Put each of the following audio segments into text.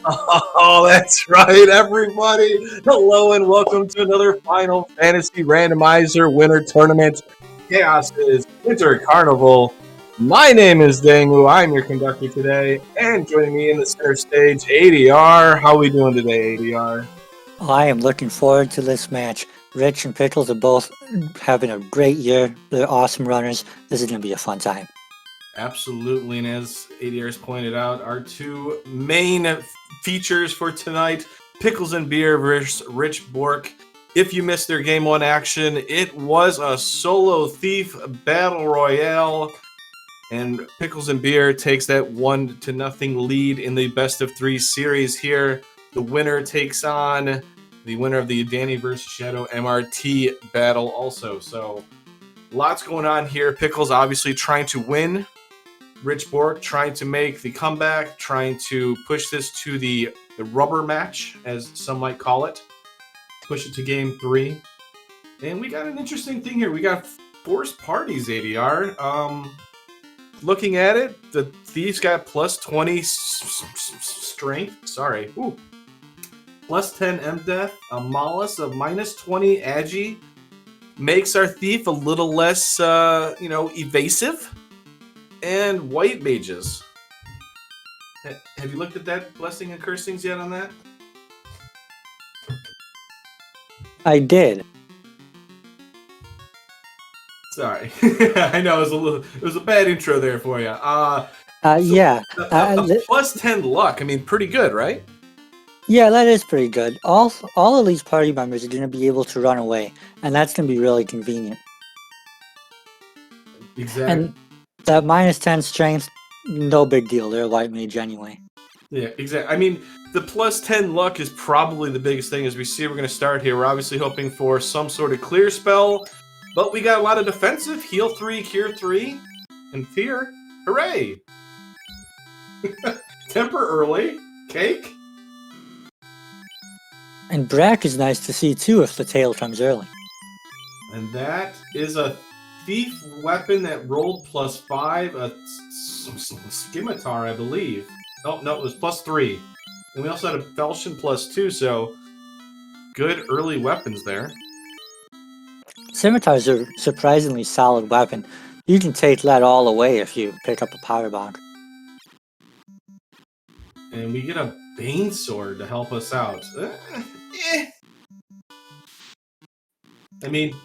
Oh, that's right, everybody. Hello and welcome to another Final Fantasy Randomizer Winter Tournament Chaos's Winter Carnival. My name is Dangu. I'm your conductor today, and joining me in the center stage, ADR. How are we doing today, ADR? I am looking forward to this match. Rich and Pickles are both having a great year. They're awesome runners. This is going to be a fun time. Absolutely, and as ADR has pointed out, our two main features for tonight, Pickles and Beer versus Rich Bourque. If you missed their Game 1 action, it was a solo thief battle royale, and Pickles and Beer takes that 1-0 lead in the best of 3 series here. The winner takes on the winner of the Danny versus Shadow MRT battle also. So lots going on here. Pickles obviously trying to win. Rich Bourque trying to make the comeback, trying to push this to the rubber match, as some might call it. Push it to game 3. And we got an interesting thing here. We got forced parties, ADR. Looking at it, the Thieves got plus 20 strength. Sorry. Ooh. Plus 10 MDeath. A Mollis of minus 20 Agi. Makes our Thief a little less, evasive. And white mages. Have you looked at that blessing and cursings yet on that? I did. Sorry, I know it was a bad intro there for you. Yeah. Plus 10 luck. I mean, pretty good, right? Yeah, that is pretty good. All of these party members are going to be able to run away, and that's going to be really convenient. Exactly. And that minus 10 strength, no big deal. They're a white mage anyway. Yeah, exactly. I mean, the plus 10 luck is probably the biggest thing. As we see, we're going to start here. We're obviously hoping for some sort of clear spell, but we got a lot of defensive. Heal 3, cure 3, and fear. Hooray! Temper early. Cake. And Brack is nice to see too if the tail comes early. And that is a thief weapon that rolled plus 5, a scimitar, I believe. Oh, no, it was plus 3. And we also had a falchion plus 2, so good early weapons there. Scimitars are a surprisingly solid weapon. You can take that all away if you pick up a power bomb. And we get a Bane Sword to help us out. I mean,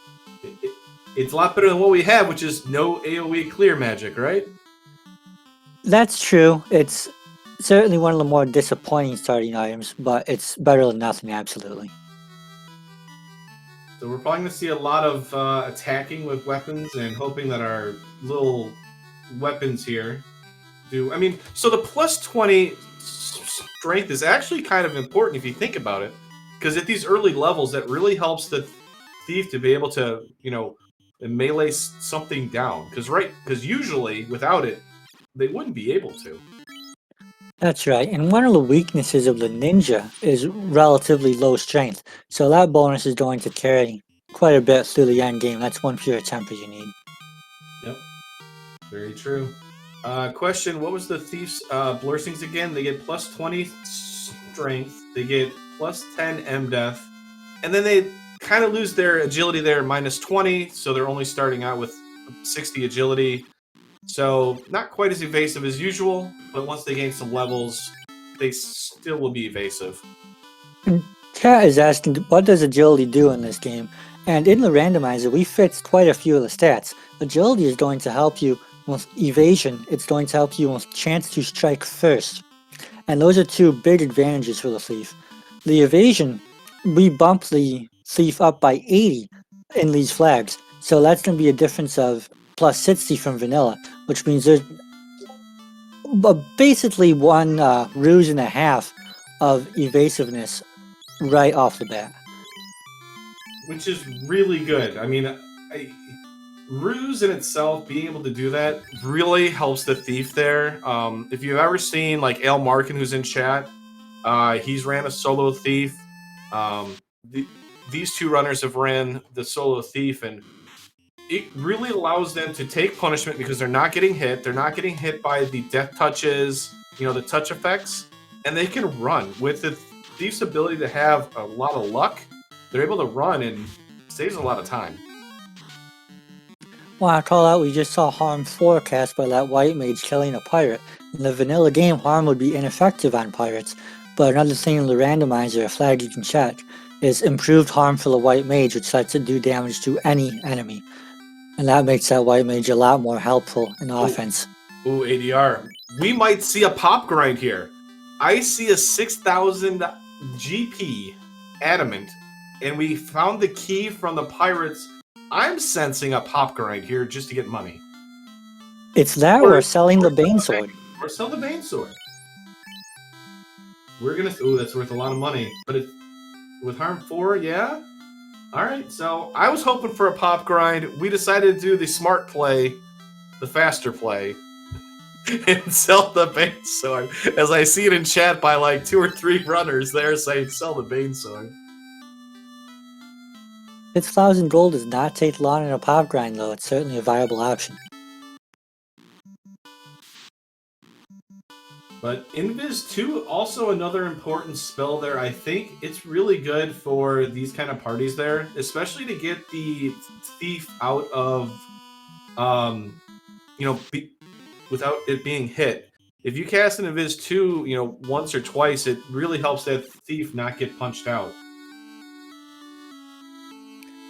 it's a lot better than what we have, which is no AoE clear magic, right? That's true. It's certainly one of the more disappointing starting items, but it's better than nothing, absolutely. So we're probably going to see a lot of attacking with weapons and hoping that our little weapons here do... I mean, so the plus 20 strength is actually kind of important if you think about it, because at these early levels, that really helps the thief to be able to, melee something down. Because usually, without it, they wouldn't be able to. That's right, and one of the weaknesses of the ninja is relatively low strength, so that bonus is going to carry quite a bit through the end game. That's one pure temper you need. Yep, very true. Question, what was the thief's blessings again? They get plus 20 strength, they get plus 10 MDeath, and then they kind of lose their agility there, minus 20, so they're only starting out with 60 agility. So, not quite as evasive as usual, but once they gain some levels, they still will be evasive. Kat is asking, what does agility do in this game? And in the randomizer, we fixed quite a few of the stats. Agility is going to help you with evasion. It's going to help you with chance to strike first. And those are two big advantages for the thief. The evasion, we bumped the thief up by 80 in these flags. So that's going to be a difference of plus 60 from vanilla, which means there's basically one ruse and a half of evasiveness right off the bat. Which is really good. I mean, ruse in itself, being able to do that, really helps the thief there. If you've ever seen, like, Al Markin, who's in chat, he's ran a solo thief. These two runners have ran the solo thief, and it really allows them to take punishment because they're not getting hit. They're not getting hit by the death touches, the touch effects. and they can run. With the thief's ability to have a lot of luck, they're able to run and saves a lot of time. Well, I call out we just saw Harm 4 cast by that white mage killing a pirate. In the vanilla game, Harm would be ineffective on pirates, but another thing in the randomizer, a flag you can check, is improved Harm for the white mage, which lets it do damage to any enemy. And that makes that white mage a lot more helpful in offense. Ooh, ADR. We might see a pop grind here. I see a 6,000 GP adamant, and we found the key from the pirates. I'm sensing a pop grind here just to get money. It's that or selling the Bane Sword. Or sell the Bane Sword. We're gonna. Ooh, that's worth a lot of money. But it, with Harm 4, yeah? Alright, so I was hoping for a pop grind. We decided to do the smart play, the faster play, and sell the Bane Sword. As I see it in chat by like 2 or 3 runners there saying sell the Bane Sword. 6,000 gold does not take long in a pop grind, though. It's certainly a viable option. But Invis 2, also another important spell there. I think it's really good for these kind of parties there, especially to get the thief out of, without it being hit. If you cast an Invis 2, once or twice, it really helps that thief not get punched out.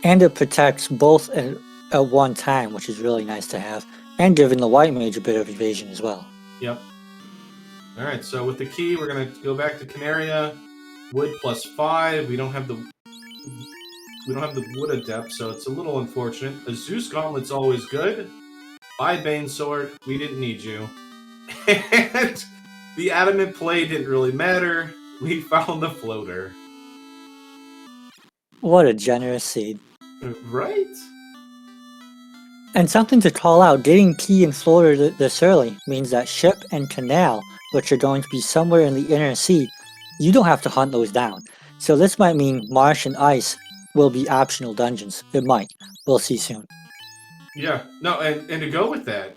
And it protects both at one time, which is really nice to have, and giving the white mage a bit of evasion as well. Yep. All right, so with the key, we're gonna go back to Canaria. Wood +5. We don't have the wood adept, so it's a little unfortunate. A Zeus Gauntlet's always good. Buy Bane Sword. We didn't need you. And the adamant play didn't really matter. We found the floater. What a generous seed. Right? And something to call out, getting key and floater this early means that ship and canal, which are going to be somewhere in the inner sea, you don't have to hunt those down. So this might mean marsh and ice will be optional dungeons. It might. We'll see soon. Yeah. No, and to go with that,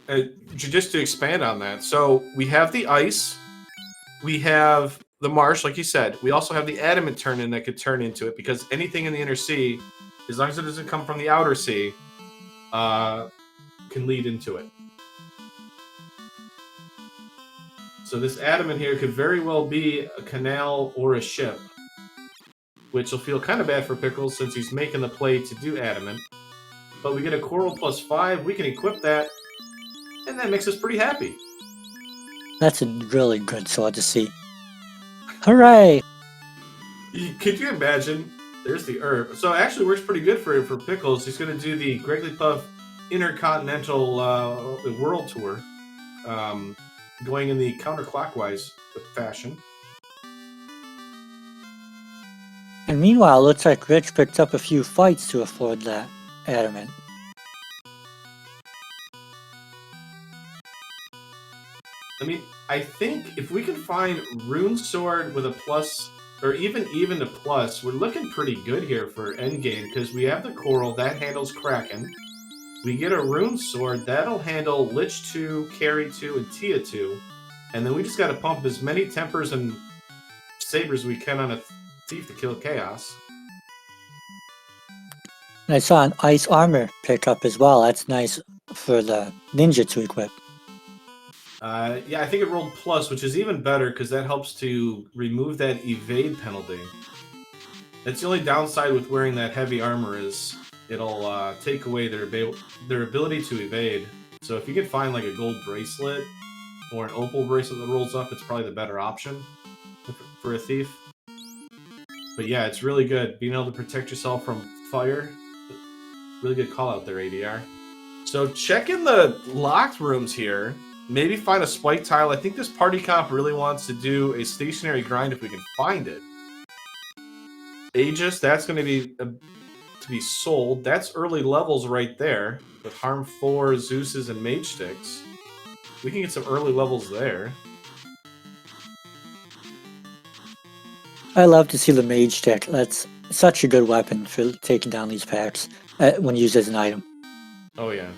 just to expand on that, so we have the ice, we have the marsh, like you said. We also have the adamant turn-in that could turn into it, because anything in the inner sea, as long as it doesn't come from the outer sea, can lead into it. So this adamant here could very well be a canal or a ship, which will feel kind of bad for Pickles since he's making the play to do adamant. But we get a coral +5, we can equip that, and that makes us pretty happy. That's a really good sword to see. Hooray! Could you imagine? There's the herb. So it actually works pretty good for Pickles. He's going to do the Greggly Puff Intercontinental World Tour, going in the counterclockwise fashion. And meanwhile, it looks like Rich picked up a few fights to afford that adamant. I mean, I think if we can find Rune Sword with a plus, or even to plus, we're looking pretty good here for endgame, because we have the Coral, that handles Kraken. We get a Rune Sword, that'll handle Lich 2, Carry 2, and Tia 2. And then we just gotta pump as many Tempers and Sabers we can on a Thief to kill Chaos. And I saw an ice armor pickup as well. That's nice for the ninja to equip. Yeah, I think it rolled plus, which is even better because that helps to remove that evade penalty. That's the only downside with wearing that heavy armor is it'll take away their ability to evade. So if you can find like a gold bracelet or an opal bracelet that rolls up, it's probably the better option for a thief. But yeah, it's really good. Being able to protect yourself from fire. Really good call out there, ADR. So check in the locked rooms here. Maybe find a spike tile. I think this party comp really wants to do a stationary grind if we can find it. Aegis, that's going to be sold. That's early levels right there with Harm 4, Zeus's, and Mage Sticks. We can get some early levels there. I love to see the mage stick. That's such a good weapon for taking down these packs when used as an item. Oh yeah.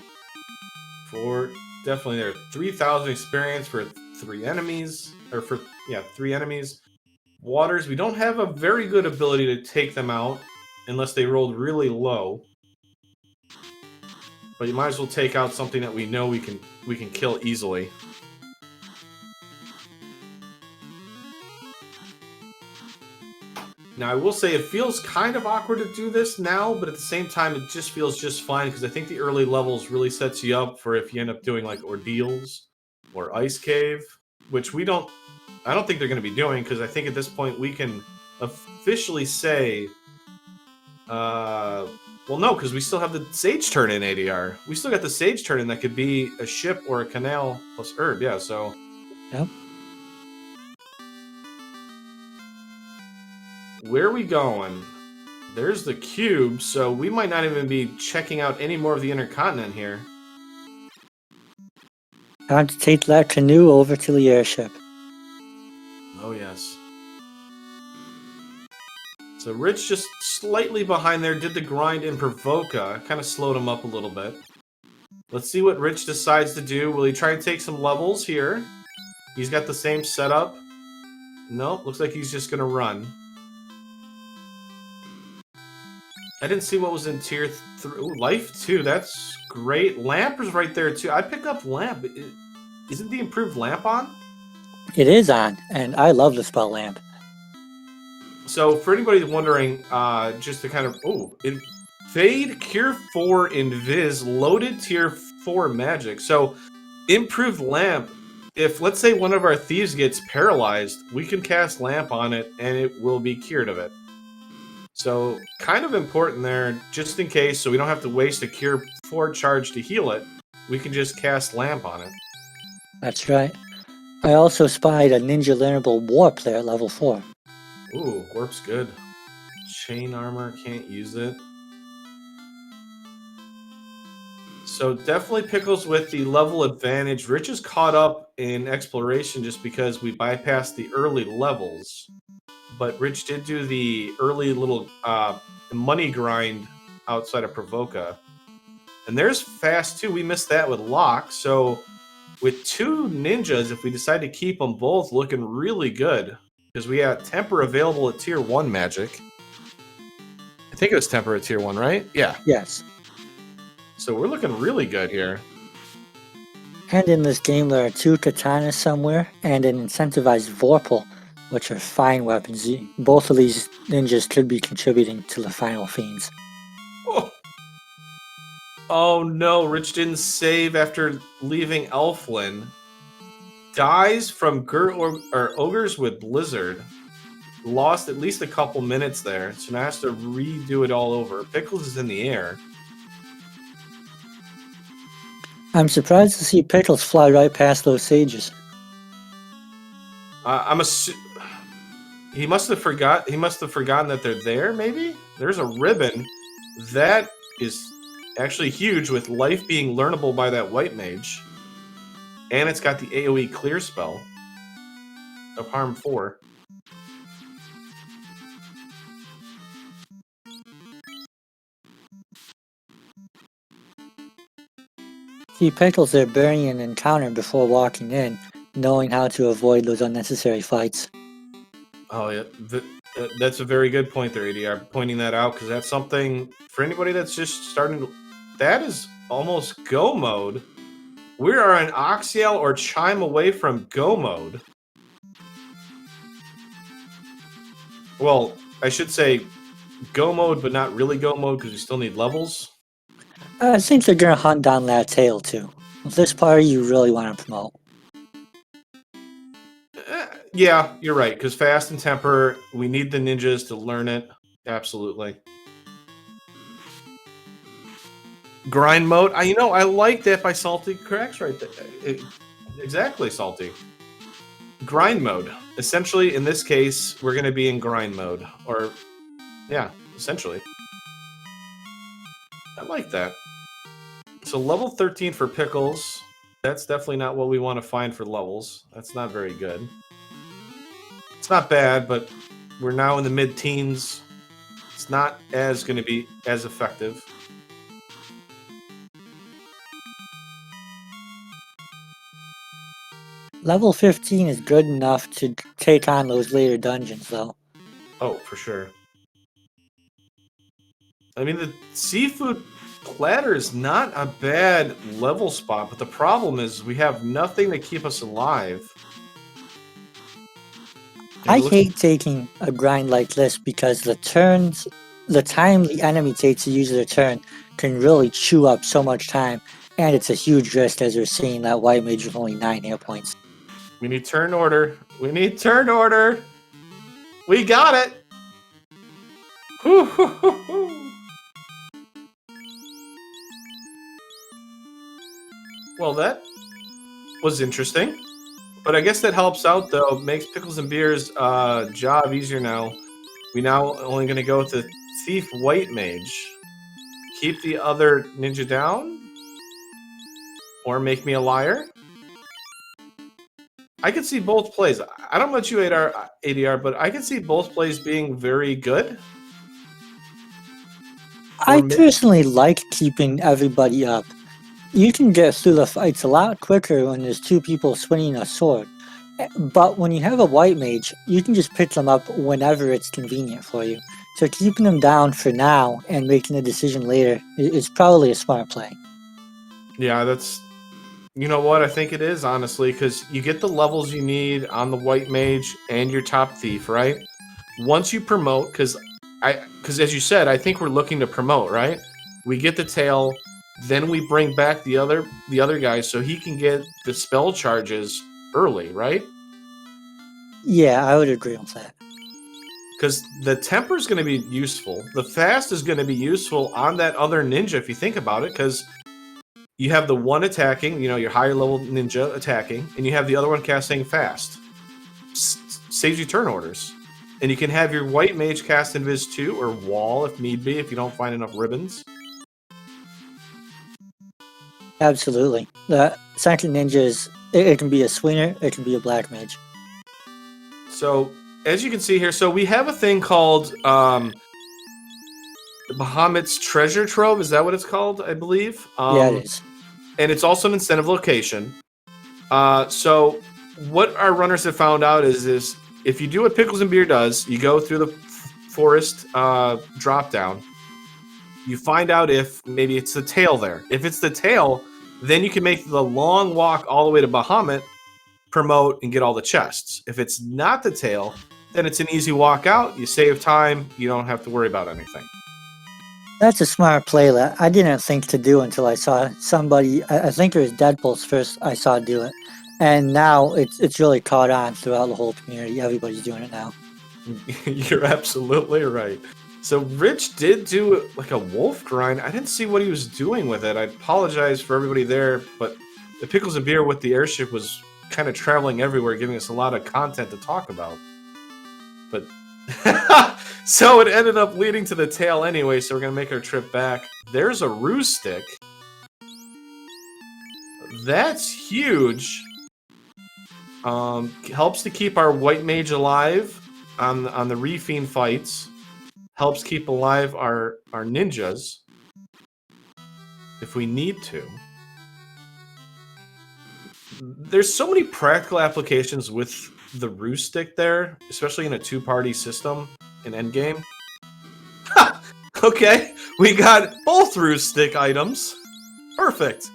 Definitely there. 3,000 experience for 3 enemies. or for, yeah, 3 enemies. Waters, we don't have a very good ability to take them out unless they rolled really low. But you might as well take out something that we know we can kill easily. Now, I will say it feels kind of awkward to do this now, but at the same time, it just feels just fine because I think the early levels really sets you up for if you end up doing like ordeals or ice cave, which I don't think they're going to be doing because I think at this point we can officially say, well, no, because we still have the Sage turn in ADR. We still got the Sage turn in that could be a ship or a canal plus herb, yeah, so. Yep. Where are we going? There's the cube, so we might not even be checking out any more of the intercontinent here. Time to take that canoe over to the airship. Oh, yes. So Rich just slightly behind there, did the grind in Provoca. Kind of slowed him up a little bit. Let's see what Rich decides to do. Will he try and take some levels here? He's got the same setup. Nope, looks like he's just going to run. I didn't see what was in tier 3. Ooh, life 2, that's great. Lamp is right there too. I pick up Lamp. Isn't the improved Lamp on? It is on, and I love the spell lamp. So for anybody wondering, just to kind of... Fade, Cure 4, Invis, loaded tier 4 magic. So improved Lamp, if let's say one of our thieves gets paralyzed, we can cast Lamp on it and it will be cured of it. So, kind of important there, just in case, so we don't have to waste a Cure 4 charge to heal it. We can just cast Lamp on it. That's right. I also spied a ninja learnable warp there at level 4. Ooh, warp's good. Chain armor, can't use it. So definitely Pickles with the level advantage. Rich is caught up in exploration just because we bypassed the early levels. But Rich did do the early little money grind outside of Provoca. And there's Fast too. We missed that with Lock. So with 2 ninjas, if we decide to keep them both, looking really good. Because we have Temper available at tier 1 magic. I think it was Temper at tier 1, right? Yeah. Yes. So we're looking really good here. And in this game, there are 2 katanas somewhere and an incentivized Vorpal, which are fine weapons. Both of these ninjas could be contributing to the final fiends. Oh no, Rich didn't save after leaving Elflin. Dies from ogres with Blizzard. Lost at least a couple minutes there, so now has to redo it all over. Pickles is in the air. I'm surprised to see Pickles fly right past those sages. He must have forgotten that they're there. Maybe there's a ribbon that is actually huge, with life being learnable by that white mage, and it's got the AoE clear spell of harm 4. See Pickles there burying an encounter before walking in, knowing how to avoid those unnecessary fights. Oh yeah, that's a very good point there, ADR, pointing that out, because that's something for anybody that's just starting to... That is almost go mode. We are an Oxial or Chime away from go mode. Well, I should say go mode, but not really go mode, because we still need levels. I think they're gonna hunt down that tail too. This party you really want to promote. Yeah, you're right, because Fast and Temper, we need the ninjas to learn it. Absolutely. Grind mode. I like that by Salty Cracks right there. Exactly, Salty. Grind mode. Essentially, in this case, we're going to be in grind mode. Or, yeah, essentially. I like that. So level 13 for Pickles. That's definitely not what we want to find for levels. That's not very good. It's not bad, but we're now in the mid-teens. It's not as going to be as effective. Level 15 is good enough to take on those later dungeons, though. Oh, for sure. I mean, the seafood platter is not a bad level spot, but the problem is we have nothing to keep us alive. And I it looks hate taking a grind like this because the time the enemy takes to use their turn can really chew up so much time, and it's a huge risk as we're seeing that white mage with only 9 hit points. we need turn order. We need turn order. We got it. Well, that was interesting. But I guess that helps out, though. Makes Pickles and Beer's job easier now. We now only going to go with the Thief White Mage. Keep the other ninja down? Or make me a liar? I could see both plays. I don't know about you, ADR, but I could see both plays being very good. I personally like keeping everybody up. You can get through the fights a lot quicker when there's 2 people swinging a sword. But when you have a white mage, you can just pick them up whenever it's convenient for you. So keeping them down for now and making a decision later is probably a smart play. Yeah, that's... You know what? I think it is, honestly, because you get the levels you need on the white mage and your top thief, right? Once you promote, because as you said, I think we're looking to promote, right? We get the tail, then we bring back the other guy so he can get the spell charges early, right? Yeah, I would agree with that. Because the temper is going to be useful. The fast is going to be useful on that other ninja, if you think about it, because you have the one attacking, your higher level ninja attacking, and you have the other one casting fast. Saves you turn orders. And you can have your white mage cast Invis 2 or wall if need be, if you don't find enough ribbons. Absolutely. The second ninja is, it can be a swinger, it can be a black mage. So, as you can see here, so we have a thing called the Bahamut's Treasure Trove. Is that what it's called, I believe? Yeah, it is. And it's also an incentive location. So, what our runners have found out is if you do what Pickles and Beer does, you go through the forest drop down. You find out if maybe it's the tail there. If it's the tail, then you can make the long walk all the way to Bahamut, promote, and get all the chests. If it's not the tail, then it's an easy walk out. You save time. You don't have to worry about anything. That's a smart play that I didn't think to do until I saw somebody, I think it was Deadpool's first I saw do it. And now it's really caught on throughout the whole community. Everybody's doing it now. You're absolutely right. So Rich did do like a wolf grind. I didn't see what he was doing with it. I apologize for everybody there, but the Pickles and Beer with the airship was kind of traveling everywhere, giving us a lot of content to talk about. But so it ended up leading to the tail anyway, so we're going to make our trip back. There's a Roo Stick. That's huge. Helps to keep our white mage alive on the Refiend fights. Helps keep alive our ninjas if we need to. There's so many practical applications with the Roo Stick there, especially in a 2-party system in Endgame. Okay, we got both Roo Stick items. Perfect.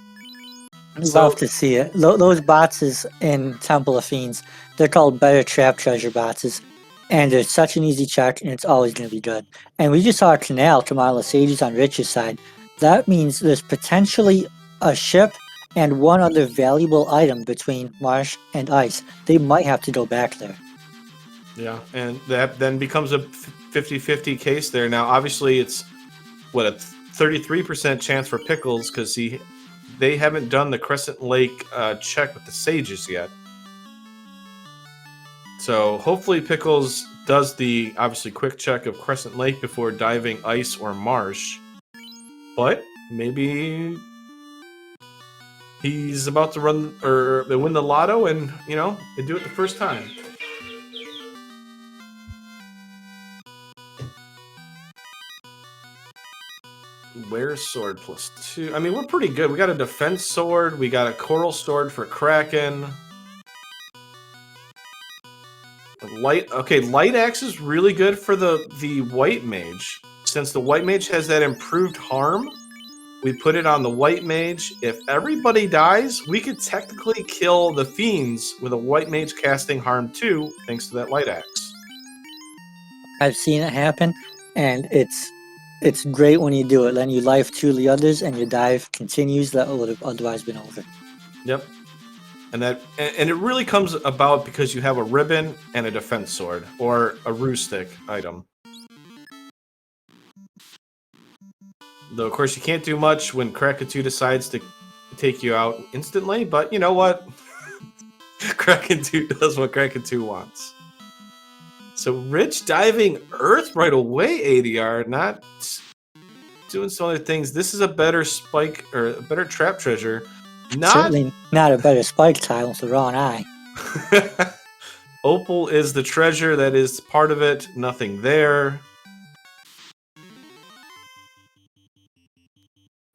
I'd love to see it. Those boxes in Temple of Fiends, they're called Better Trap Treasure boxes. And it's such an easy check, and it's always going to be good. And we just saw a canal come out of the Sages on Rich's side. That means there's potentially a ship and one other valuable item between Marsh and Ice. They might have to go back there. Yeah, and that then becomes a 50-50 case there. Now, obviously, it's, a 33% chance for Pickles, because they haven't done the Crescent Lake check with the Sages yet. So hopefully Pickles does the, obviously, quick check of Crescent Lake before diving Ice or Marsh. But maybe he's about to run or win the lotto and, they do it the first time. Where's sword +2? I mean, we're pretty good. We got a defense sword. We got a coral sword for Kraken. Light axe is really good for the white mage. Since the white mage has that improved harm, we put it on the white mage. If everybody dies, we could technically kill the fiends with a white mage casting harm too, thanks to that light axe. I've seen it happen, and it's great when you do it. Then you life 2 the others, and your dive continues. That would have otherwise been over. Yep. And it really comes about because you have a ribbon and a defense sword, or a rue stick item. Though, of course, you can't do much when Krakatu decides to take you out instantly, but you know what? Krakatu does what Krakatu wants. So, Rich diving Earth right away, ADR, not doing some other things. This is a better spike, or a better trap treasure. Certainly not a better spike tile with the wrong eye. Opal is the treasure that is part of it. Nothing there.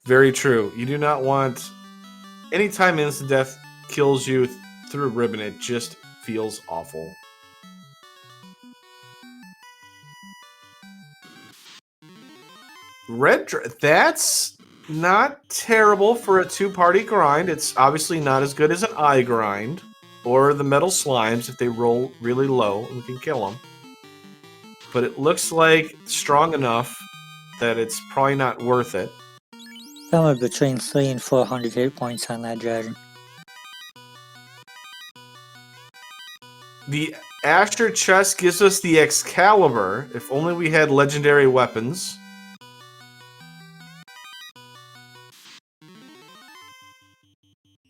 Very true. You do not want... Anytime instant death kills you through a ribbon, it just feels awful. That's not terrible for a 2-party grind. It's obviously not as good as an eye grind. Or the metal slimes if they roll really low. We can kill them. But it looks like strong enough that it's probably not worth it. Somewhere between 300 and 400 hit points on that dragon. The Asher chest gives us the Excalibur. If only we had legendary weapons.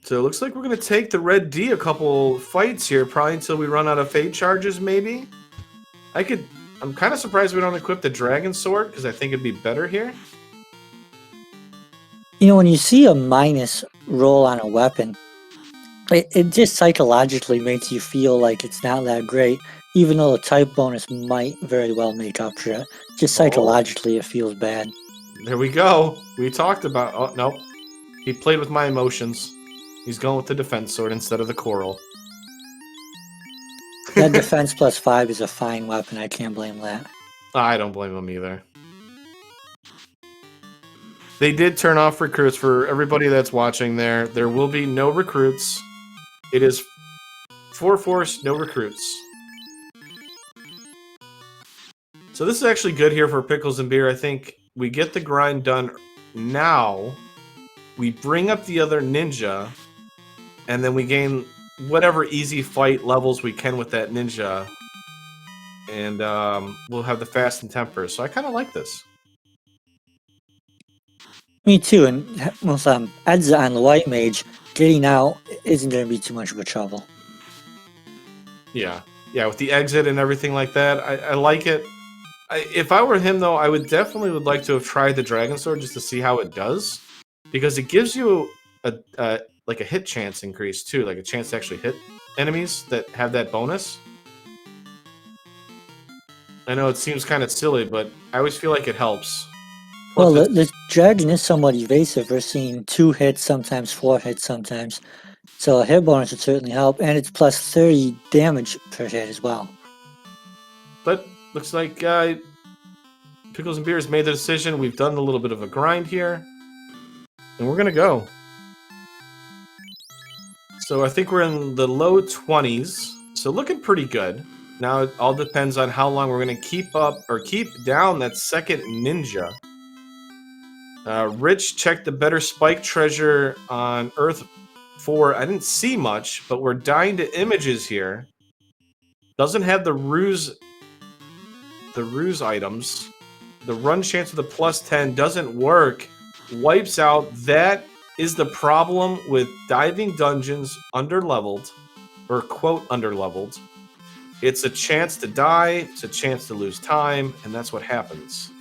So it looks like we're going to take the Red D a couple fights here, probably until we run out of fade charges, maybe. I'm kind of surprised we don't equip the Dragon Sword, because I think it'd be better here. You know, when you see a minus roll on a weapon, it just psychologically makes you feel like it's not that great, even though the type bonus might very well make up for it. Just psychologically, it feels bad. There we go. We talked about... Oh, no. He played with my emotions. He's going with the defense sword instead of the coral. That defense plus 5 is a fine weapon. I can't blame that. I don't blame him either. They did turn off recruits for everybody that's watching there. There will be no recruits. It is 4 force, no recruits. So this is actually good here for Pickles and Beer. I think we get the grind done now. We bring up the other ninja. And then we gain whatever easy fight levels we can with that ninja. And we'll have the fast and temper. So I kind of like this. Me too, and with Edza on the white mage, getting out isn't going to be too much of a trouble. Yeah, with the exit and everything like that, I like it. If I were him, though, I would definitely like to have tried the Dragon Sword just to see how it does. Because it gives you like a hit chance increase, too. Like a chance to actually hit enemies that have that bonus. I know it seems kind of silly, but I always feel like it helps. Well, the dragon is somewhat evasive. We're seeing 2 hits, sometimes 4 hits, sometimes. So a hit bonus would certainly help, and it's plus 30 damage per hit as well. But looks like Pickles and Beer has made the decision. We've done a little bit of a grind here. And we're going to go. So I think we're in the low 20s. So looking pretty good. Now it all depends on how long we're going to keep up or keep down that second ninja. Rich checked the better spike treasure on Earth 4. I didn't see much, but we're dying to images here. Doesn't have the ruse items. The run chance with the plus 10 doesn't work. Wipes out. That is the problem with diving dungeons underleveled, or quote underleveled. It's a chance to die, it's a chance to lose time, and that's what happens.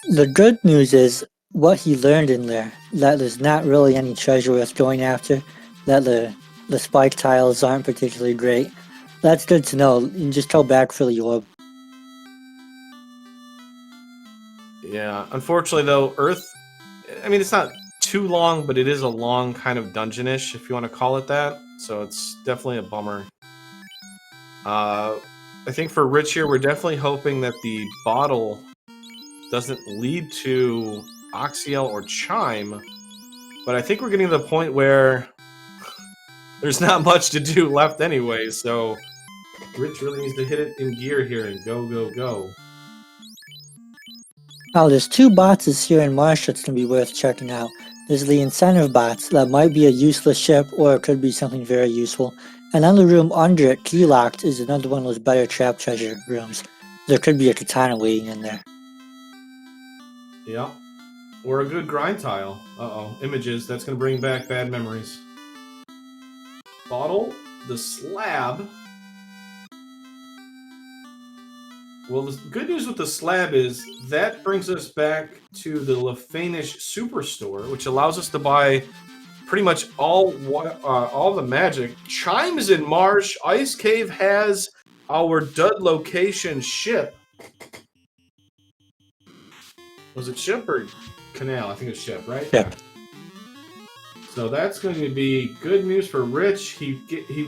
The good news is what he learned in there, that there's not really any treasure worth going after, that the spike tiles aren't particularly great. That's good to know. You can just go back for the orb. Yeah, unfortunately though, Earth, I mean, it's not too long, but it is a long kind of dungeonish, if you want to call it that. so it's definitely a bummer. I think for Rich here, we're definitely hoping that the bottle doesn't lead to Oxyel or Chime, but I think we're getting to the point where there's not much to do left anyway, so Rich really needs to hit it in gear here and go, go, go. Now, there's 2 boxes here in Marsh that's going to be worth checking out. There's the incentive box that might be a useless ship, or it could be something very useful. And on the room under it, key-locked, is another one of those better trap treasure rooms. There could be a katana waiting in there. Yeah. Or a good grind tile. Uh-oh. Images. That's going to bring back bad memories. Bottle. The slab. Well, the good news with the slab is that brings us back to the Lefanish Superstore, which allows us to buy pretty much all the magic. Chimes in Marsh. Ice Cave has our dud location ship. Was it ship or canal? I think it's ship, right? Yep. So that's going to be good news for Rich. He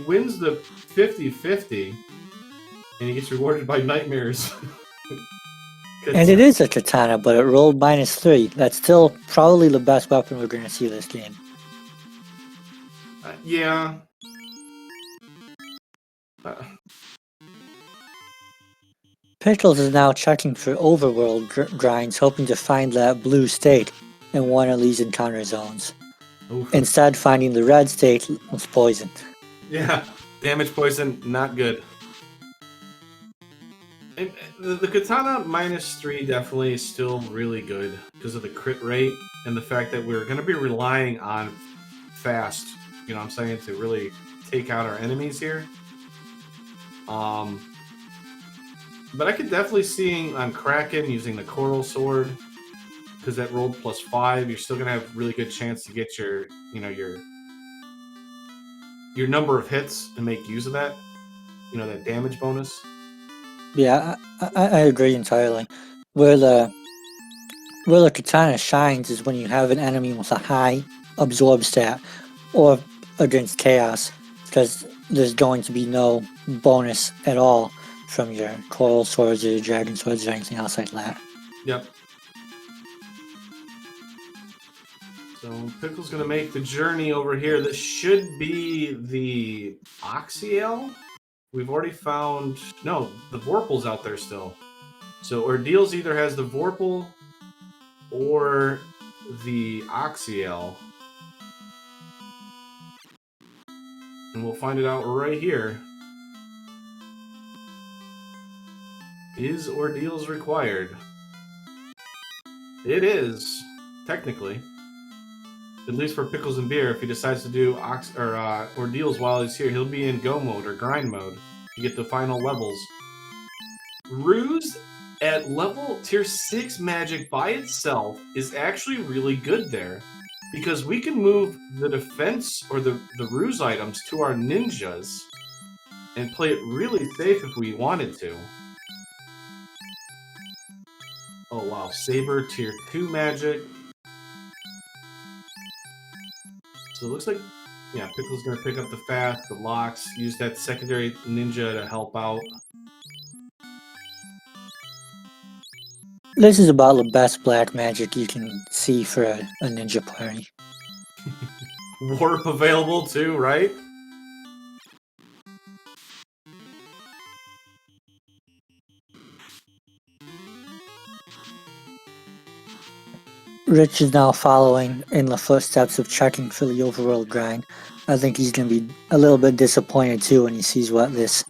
wins the 50-50, and he gets rewarded by nightmares. And it is a katana, but it rolled -3. That's still probably the best weapon we're going to see this game. Yeah. Pickles is now checking for overworld grinds, hoping to find that blue state in one of these encounter zones. Oof. Instead, finding the red state was poisoned. Yeah, damage poison, not good. The katana -3 definitely is still really good because of the crit rate and the fact that we're going to be relying on fast, you know what I'm saying, to really take out our enemies here. But I could definitely see on Kraken using the Coral Sword because that rolled +5. You're still going to have really good chance to get your number of hits and make use of that, that damage bonus. Yeah, I agree entirely. Where the katana shines is when you have an enemy with a high absorb stat, or against chaos, because there's going to be no bonus at all from your coral swords or your dragon swords or anything else like that. Yep. So Pickle's gonna make the journey over here. This should be the Oxyel. We've already found... No, the Vorpal's out there still. So Ordeals either has the Vorpal or the Oxyel. And we'll find it out right here. Is Ordeals required? It is, technically. At least for Pickles and Beer, if he decides to do Ordeals while he's here, he'll be in go mode or grind mode to get the final levels. Ruse at level tier 6 magic by itself is actually really good there, because we can move the defense or the ruse items to our ninjas and play it really safe if we wanted to. Oh wow, Saber tier 2 magic. So it looks like, yeah, Pickle's going to pick up the fast, the locks, use that secondary ninja to help out. This is about the best black magic you can see for a ninja party. Warp available too, right? Rich is now following in the footsteps of checking for the overworld grind. I think he's going to be a little bit disappointed too when he sees what this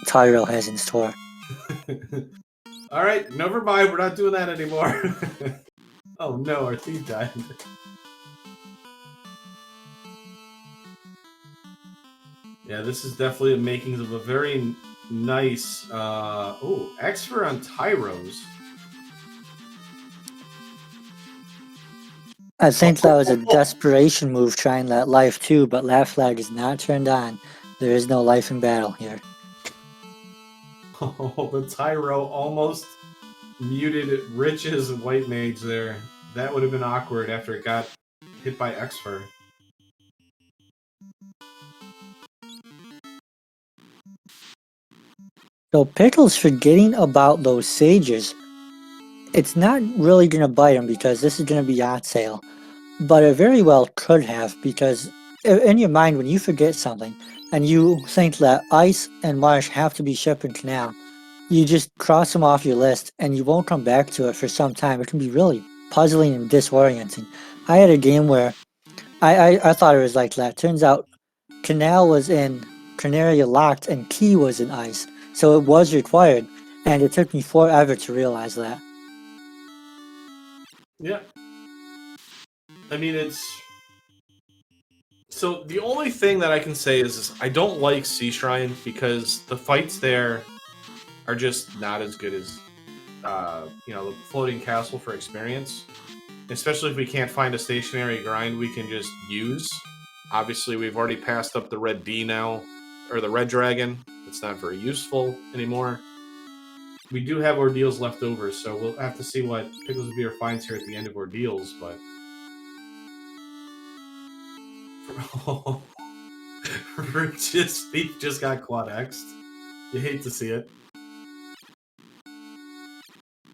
Tyro has in store. Alright, never mind, we're not doing that anymore. Oh no, our thief died. Yeah, this is definitely the makings of a very nice... oh, Exfer on Tyros. I think that was a desperation move trying that life too, but that flag is not turned on. There is no life in battle here. Oh, the Tyro almost muted Rich's white mage there. That would have been awkward after it got hit by Exfer. So Pickle's forgetting about those sages. It's not really going to bite him because this is going to be yacht sale. But it very well could have, because in your mind, when you forget something and you think that ice and marsh have to be shipping canal, you just cross them off your list and you won't come back to it for some time. It can be really puzzling and disorienting. I had a game where I thought it was like that. Turns out canal was in Canaria locked and key was in ice. So it was required, and it took me forever to realize that. Yeah. I mean, it's... So the only thing that I can say is I don't like Sea Shrine because the fights there are just not as good as, the floating castle for experience. Especially if we can't find a stationary grind we can just use. Obviously, we've already passed up the red D now, or the red dragon. It's not very useful anymore. We do have ordeals left over, so we'll have to see what Pickles and Beer finds here at the end of ordeals, but... Rich's feet just got quad X'd. You hate to see it.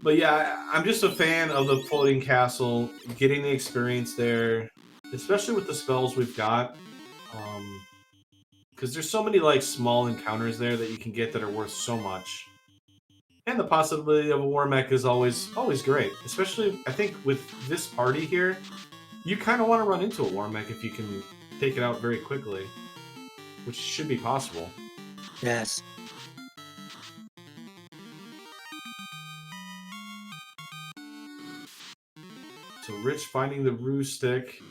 But yeah, I'm just a fan of the floating castle, getting the experience there, especially with the spells we've got. Because there's so many like small encounters there that you can get that are worth so much. And the possibility of a war mech is always great. Especially, I think, with this party here, you kind of want to run into a war mech if you can take it out very quickly. Which should be possible. Yes. So Rich finding the Roo stick.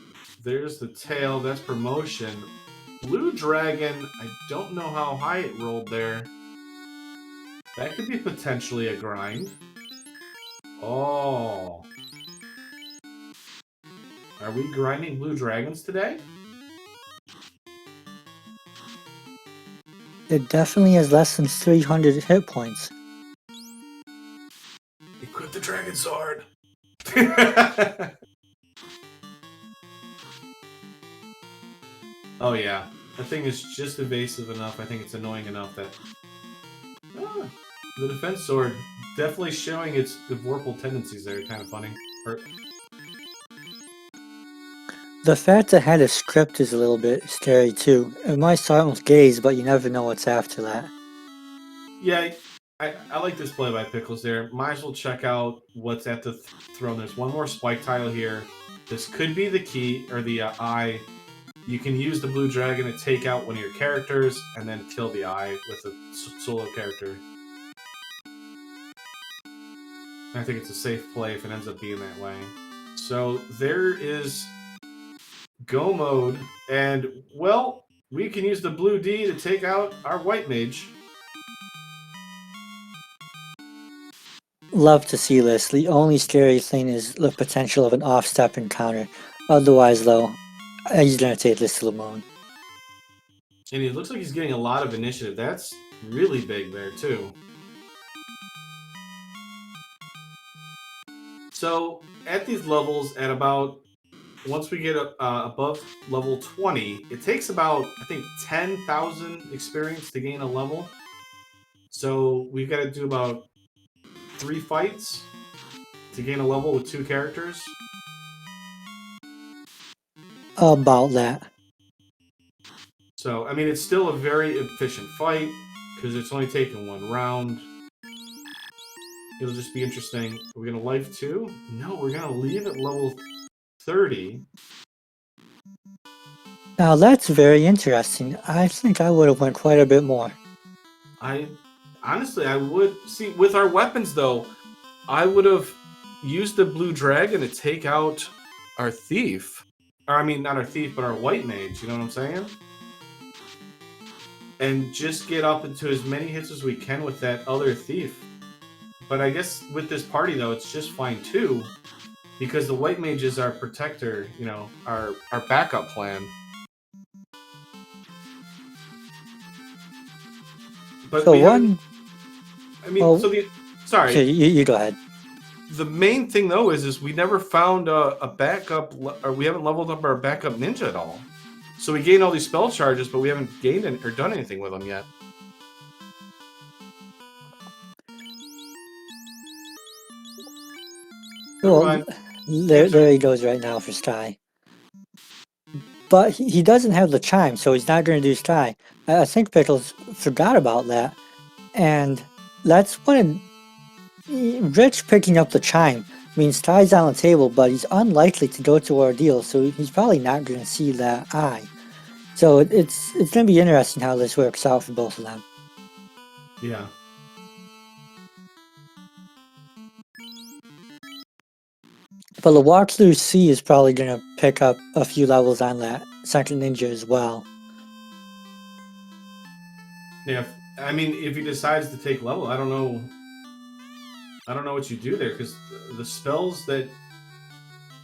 There's the tail. That's promotion. Blue Dragon, I don't know how high it rolled there. That could be potentially a grind. Oh. Are we grinding Blue Dragons today? It definitely has less than 300 hit points. Equip the Dragon Sword! Oh yeah. That thing is just evasive enough. I think it's annoying enough that... the defense sword definitely showing its Vorpal tendencies there. Kind of funny. The fact that it had a script is a little bit scary too. It might start with gaze, but you never know what's after that. Yeah, I like this play by Pickles there. Might as well check out what's at the throne. There's one more spike tile here. This could be the key, or the eye. You can use the blue dragon to take out one of your characters, and then kill the eye with a solo character. I think it's a safe play if it ends up being that way. So there is go mode, and, well, we can use the blue D to take out our white mage. Love to see this. The only scary thing is the potential of an off-step encounter. Otherwise, though, he's going to take this to the moon. And it looks like he's getting a lot of initiative. That's really big there, too. So, at these levels, at about... Once we get above level 20, it takes about, I think, 10,000 experience to gain a level. So, we've got to do about 3 fights to gain a level with 2 characters. About that. So, I mean, it's still a very efficient fight, because it's only taking 1 round. It'll just be interesting. Are we going to life 2? No, we're going to leave at level 30. Now that's very interesting. I think I would have went quite a bit more. Honestly, I would... See, with our weapons, though, I would have used the blue dragon to take out our thief. Or, I mean, not our thief, but our white mage, you know what I'm saying? And just get up into as many hits as we can with that other thief. But I guess with this party, though, it's just fine, too. Because the white mage is our protector, you know, our backup plan. But So one... I mean, so the... Sorry. Okay, you go ahead. The main thing, though, is we never found a backup... Or we haven't leveled up our backup ninja at all. So we gained all these spell charges, but we haven't gained or done anything with them yet. Never Well, mind. there he goes right now for Sky. But he doesn't have the chime, so he's not going to do Sky. I think Pickles forgot about that. And that's when Rich picking up the chime means Sky's on the table, but he's unlikely to go to Ordeal, so he's probably not going to see that eye. So it's going to be interesting how this works out for both of them. Yeah. But the walkthrough C is probably going to pick up a few levels on that second ninja as well. Yeah. I mean, if he decides to take level, I don't know. I don't know what you do there because the spells that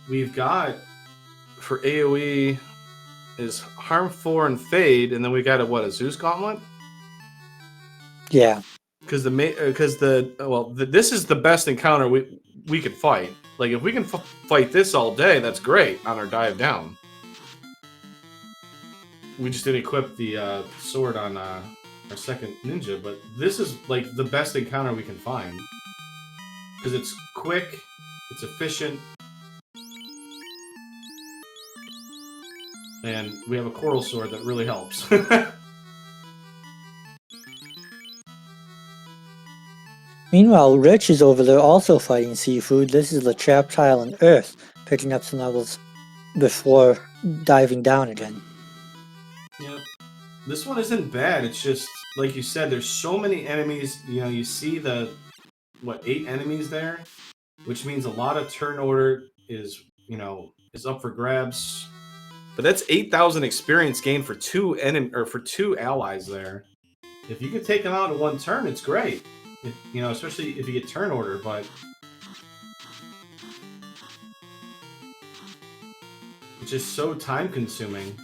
we've got for AoE is Harm 4 and Fade, and then we got a Zeus Gauntlet. Yeah. Because this is the best encounter we could fight. Like if we can fight this all day, that's great on our dive down. We just didn't equip the sword on our second ninja, but this is like the best encounter we can find because it's quick, it's efficient, and we have a coral sword that really helps. Meanwhile, Rich is over there also fighting seafood. This is the trap tile in Earth, picking up some levels before diving down again. Yeah. This one isn't bad. It's just, like you said, there's so many enemies. You know, you see the, 8 enemies there? Which means a lot of turn order is up for grabs. But that's 8,000 experience gained for two allies there. If you can take them out in one turn, it's great. Especially if you get turn order, but it's just so time consuming.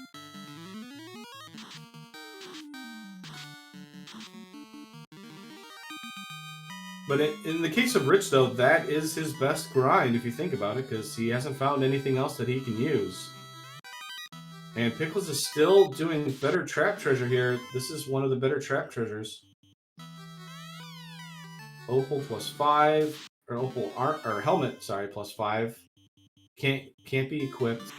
But in the case of Rich, though, that is his best grind, if you think about it, because he hasn't found anything else that he can use. And Pickles is still doing better trap treasure here. This is one of the better trap treasures. Opal +5, or Opal or helmet, sorry, +5. Can't be equipped.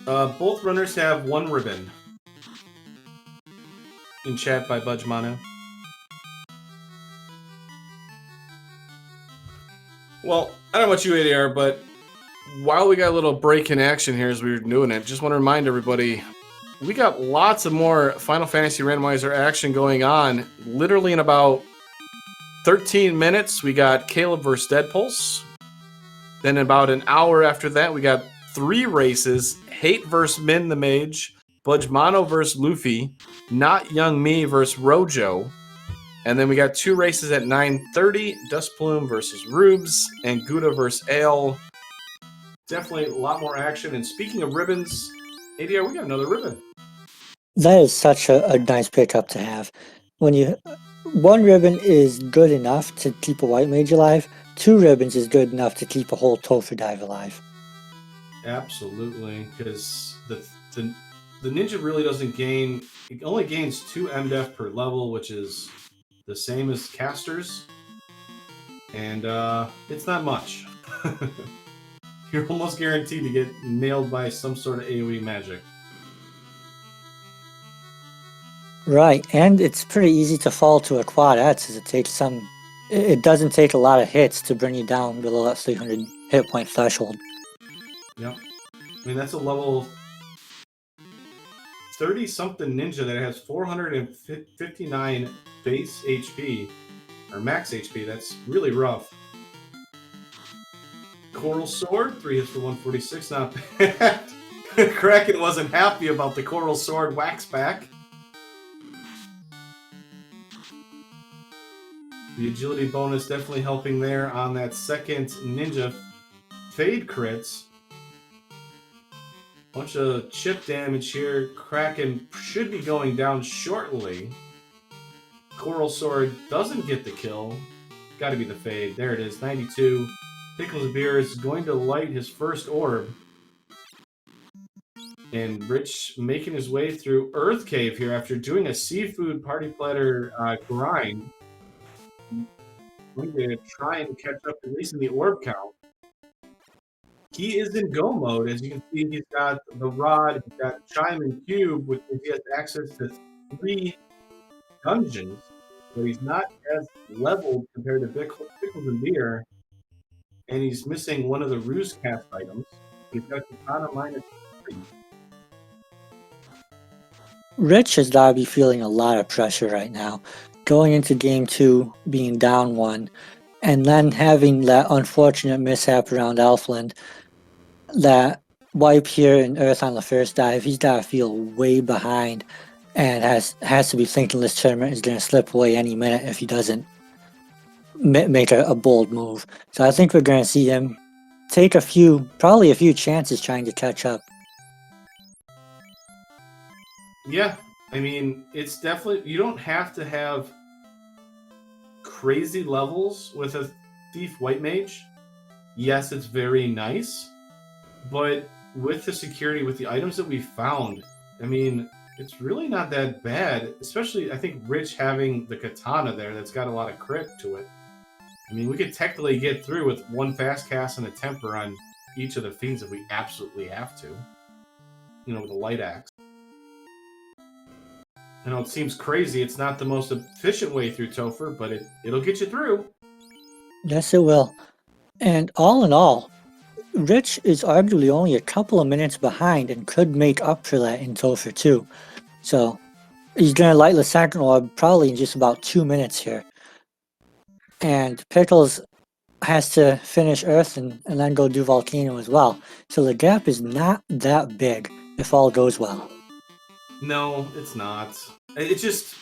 Both runners have 1 ribbon. In chat by Budge Manu. Well, I don't know about you, ADR, but while we got a little break in action here as we were doing it, just want to remind everybody, we got lots of more Final Fantasy Randomizer action going on. Literally in about 13 minutes, we got Caleb versus Deadpulse. Then about an hour after that, we got 3 races. Hate versus Min the Mage, Budgemano versus Luffy, Not Young Me versus Rojo. And then we got 2 races at 9:30, Dustplume versus Rubes, and Gouda versus Ale. Definitely a lot more action. And speaking of ribbons, ADR, we got another ribbon. That is such a nice pickup to have. When 1 ribbon is good enough to keep a white mage alive, 2 ribbons is good enough to keep a whole Topher dive alive. Absolutely, because the ninja really doesn't gain. It only gains 2 MDef per level, which is the same as casters, and it's not much. You're almost guaranteed to get nailed by some sort of AoE magic. Right, and it's pretty easy to fall to a quad X as it doesn't take a lot of hits to bring you down below that 300 hit point threshold. Yep. I mean, that's a level 30-something ninja that has 459 base HP, or max HP. That's really rough. Coral Sword, 3 hits for 146, not bad. Kraken wasn't happy about the Coral Sword wax back. The agility bonus definitely helping there on that second ninja fade crits. Bunch of chip damage here. Kraken should be going down shortly. Coral Sword doesn't get the kill. Gotta be the fade. There it is, 92. Pickles Beer is going to light his first orb. And Rich making his way through Earth Cave here after doing a seafood party platter grind. Going to try and catch up at least in the orb count. He is in go mode. As you can see, he's got the rod, he's got Chime and Cube, which means he has access to 3 dungeons, but he's not as leveled compared to Pickles and Beer, and he's missing one of the Ruse cast items. He's got Katana -3. Rich has got to be feeling a lot of pressure right now, going into game 2 being down 1, and then having that unfortunate mishap around Elfland, that wipe here in Earth on the first dive. He's got to feel way behind and has to be thinking this tournament is going to slip away any minute if he doesn't make a bold move. So I think we're going to see him take probably a few chances trying to catch up. Yeah, I mean, it's definitely, you don't have to have crazy levels with a Thief White Mage. Yes, it's very nice, but with the security, with the items that we found, I mean, it's really not that bad, especially, I think, Rich having the Katana there that's got a lot of crit to it. I mean, we could technically get through with 1 fast cast and a temper on each of the fiends if we absolutely have to. You know, with a light axe. I know it seems crazy. It's not the most efficient way through Topher, but it'll get you through. Yes, it will. And all in all, Rich is arguably only a couple of minutes behind and could make up for that in Topher too. So he's going to light the second orb probably in just about 2 minutes here. And Pickles has to finish Earth and then go do Volcano as well. So the gap is not that big if all goes well. No, it's not. It's just...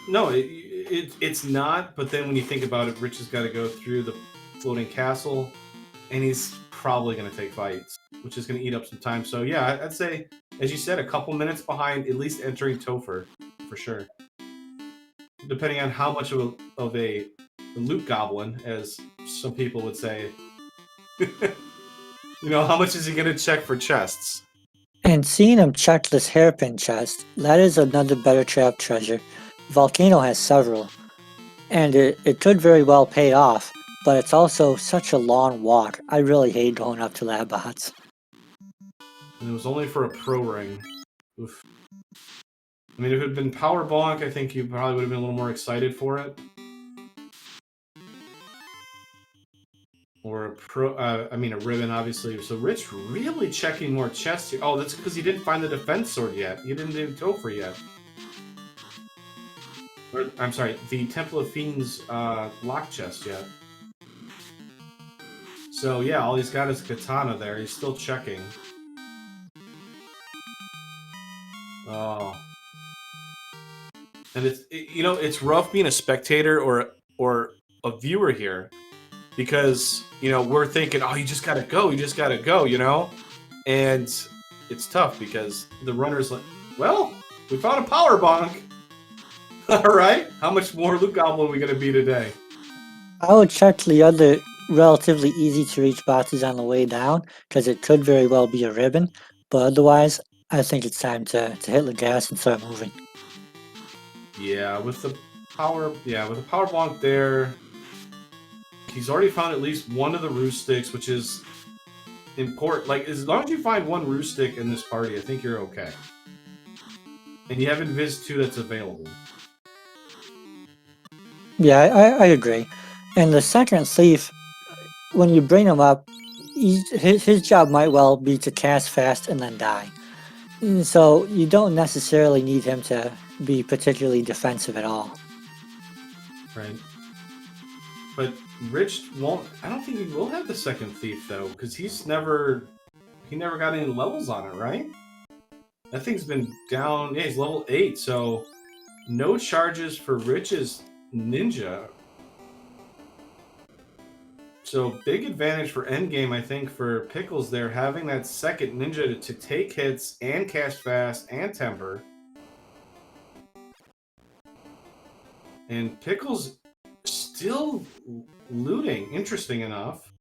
No, it's not, but then when you think about it, Rich has got to go through the floating castle, and he's probably going to take fights, which is going to eat up some time. So yeah, I'd say, as you said, a couple minutes behind, at least entering Topher, for sure. Depending on how much of a loot goblin, as some people would say. You know, how much is he going to check for chests? And seeing him check this hairpin chest, that is another better trap treasure. Volcano has several, and it could very well pay off, but it's also such a long walk. I really hate going up to lab bots. And it was only for a pro ring. Oof. I mean, if it had been Power Bonk, I think you probably would have been a little more excited for it. Or a ribbon, obviously. So Rich really checking more chests here. Oh, that's because he didn't find the defense sword yet. He didn't do Topher yet. Or, I'm sorry, the Temple of Fiends lock chest yet. So yeah, all he's got is Katana there. He's still checking. Oh. And it's rough being a spectator or a viewer here. Because, we're thinking, oh, you just gotta go, And it's tough because the runner's like, well, we found a power bonk. Alright, how much more loot goblin are we gonna be today? I would check the other relatively easy to reach boxes on the way down, because it could very well be a ribbon, but otherwise, I think it's time to hit the gas and start moving. Yeah, with the power bonk there, he's already found at least one of the roost sticks, which is important. Like, as long as you find one roost stick in this party, I think you're okay. And you have Invis 2 that's available. Yeah, I agree. And the second thief, when you bring him up, his job might well be to cast fast and then die. So you don't necessarily need him to be particularly defensive at all. Right. But Rich won't. I don't think he will have the second thief though, because he never got any levels on it, right? That thing's been down. Yeah, he's level 8, so no charges for Rich's ninja. So big advantage for endgame, I think, for Pickles there, having that second ninja to take hits and cast fast and temper. And Pickles still looting, interesting enough.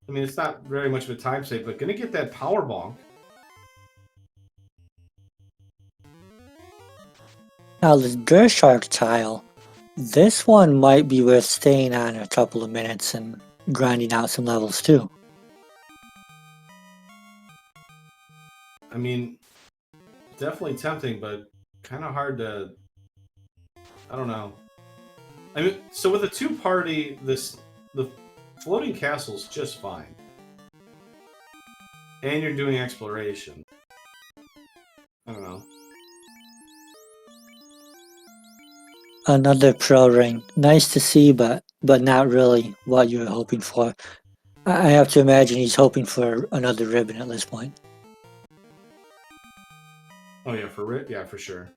I mean, it's not very much of a time save, but gonna get that power bonk. Now this Gershark tile, this one might be worth staying on a couple of minutes and grinding out some levels too. I mean, definitely tempting, but kind of hard to. I don't know. I mean, so with a two-party, the floating castle's just fine, and you're doing exploration. I don't know. Another pro ring. Nice to see, but not really what you were hoping for. I have to imagine he's hoping for another ribbon at this point. Oh yeah, for Rich, yeah, for sure.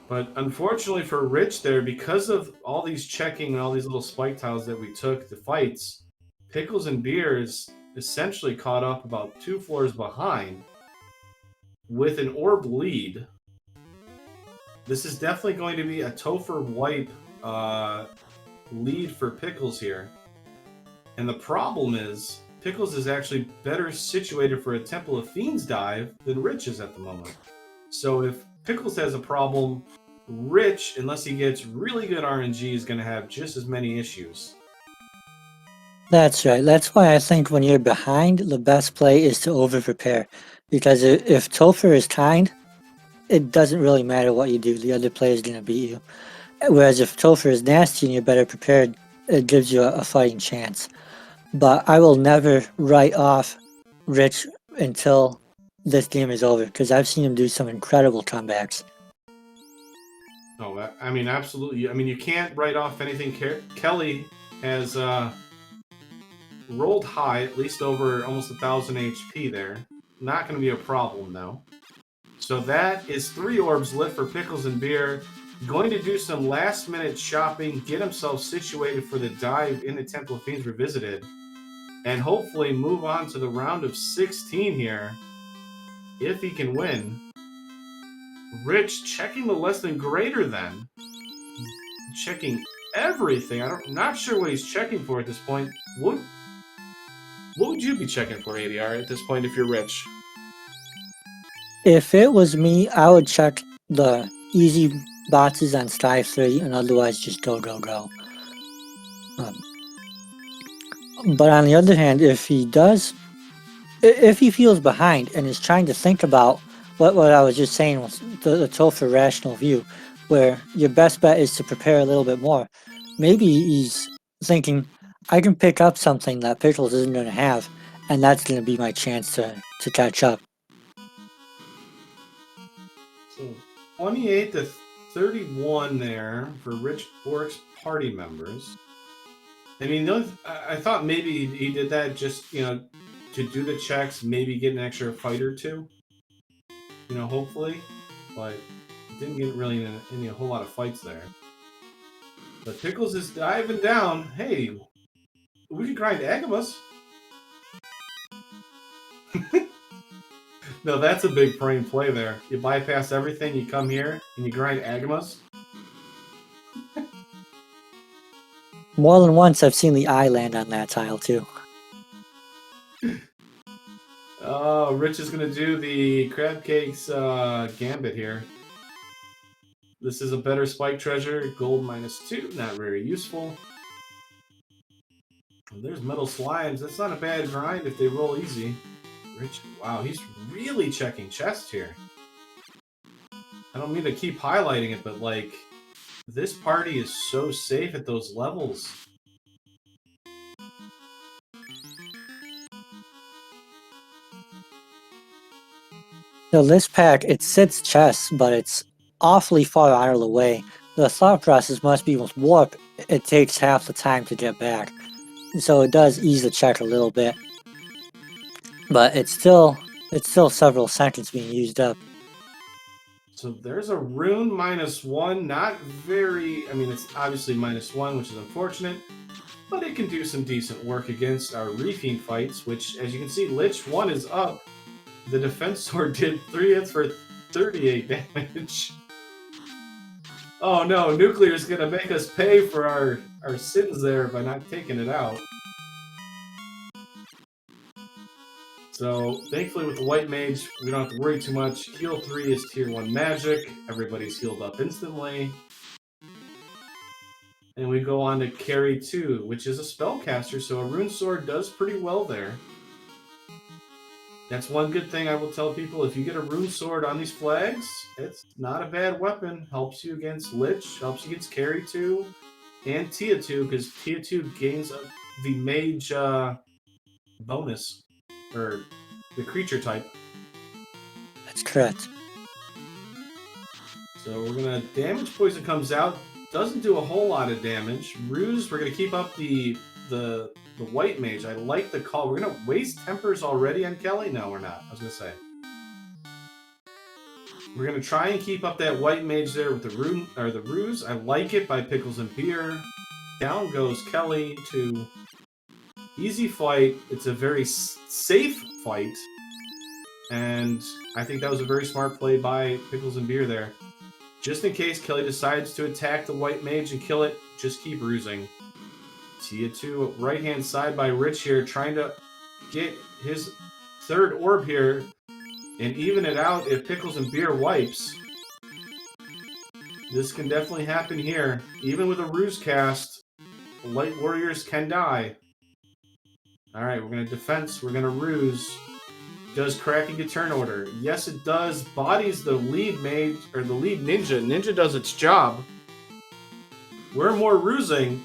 But unfortunately for Rich there, because of all these checking and all these little spike tiles that we took, the fights, Pickles and Beer is essentially caught up about 2 floors behind with an orb lead. This is definitely going to be a Topher wipe lead for Pickles here. And the problem is, Pickles is actually better situated for a Temple of Fiends dive than Rich is at the moment. So if Pickles has a problem, Rich, unless he gets really good RNG, is going to have just as many issues. That's right. That's why I think when you're behind, the best play is to over-prepare. Because if Topher is kind, it doesn't really matter what you do. The other player is going to beat you. Whereas if Topher is nasty and you're better prepared, it gives you a fighting chance. But I will never write off Rich until this game is over, because I've seen him do some incredible comebacks. Oh, I mean, absolutely. I mean, you can't write off anything. Kelly has rolled high, at least over almost 1,000 HP there. Not going to be a problem, though. So that is 3 orbs lit for Pickles and Beer. Going to do some last-minute shopping, get himself situated for the dive in the Temple of Fiends Revisited, and hopefully move on to the round of 16 here, if he can win. Rich checking the less than greater than. Checking everything. I'm not sure what he's checking for at this point. What would you be checking for, ADR, at this point if you're Rich? If it was me, I would check the easy boxes on Sky 30 and otherwise just go. But on the other hand, if he feels behind and is trying to think about what I was just saying was the Topher rational view, where your best bet is to prepare a little bit more, maybe he's thinking, I can pick up something that Pickles isn't going to have, and that's going to be my chance to catch up. So 28 to 31 there for Rich Bourque's party members. I mean, I thought maybe he did that just, to do the checks, maybe get an extra fight or two. Hopefully. But didn't get really a whole lot of fights there. But Pickles is diving down. Hey, we can grind Agamas. No, that's a big brain play there. You bypass everything, you come here, and you grind Agamas. More than once, I've seen the eye land on that tile, too. Oh, Rich is going to do the Crab Cakes Gambit here. This is a better spike treasure. Gold -2, not very useful. And there's metal slimes. That's not a bad grind if they roll easy. Rich, wow, he's really checking chests here. I don't mean to keep highlighting it, but like, this party is so safe at those levels. So this pack, it sits chests, but it's awfully far out of the way. The thought process must be with warp, it takes half the time to get back. So it does ease the check a little bit. But it's still several seconds being used up. So there's a rune -1, not very, I mean, it's obviously -1, which is unfortunate, but it can do some decent work against our Reefing fights, which, as you can see, Lich 1 is up. The Defense Sword did 3 hits for 38 damage. Oh no, Nuclear is going to make us pay for our sins there by not taking it out. So, thankfully with the White Mage, we don't have to worry too much. Heal 3 is tier 1 magic. Everybody's healed up instantly. And we go on to carry 2, which is a spellcaster, so a rune sword does pretty well there. That's one good thing I will tell people. If you get a rune sword on these flags, it's not a bad weapon. Helps you against Lich, helps you against carry 2, and Tia 2, because Tia 2 gains the mage bonus, or the creature type. That's correct. So we're gonna damage poison comes out, doesn't do a whole lot of damage. Ruse, we're gonna keep up the white mage. I like the call. We're gonna waste tempers already on Kelly. No, we're not. I was gonna say we're gonna try and keep up that white mage there with the rune or the ruse. I like it by Pickles and Beer. Down goes Kelly to easy fight. It's a very safe fight, and I think that was a very smart play by Pickles and Beer there. Just in case Kelly decides to attack the white mage and kill it, just keep rusing. Tia 2 right-hand side by Rich here, trying to get his third orb here and even it out if Pickles and Beer wipes. This can definitely happen here. Even with a ruse cast, light warriors can die. Alright, we're going to defense, we're going to ruse. Does Kraken get turn order? Yes, it does. Bodies the lead mage, or the lead ninja. Ninja does its job. We're more rusing.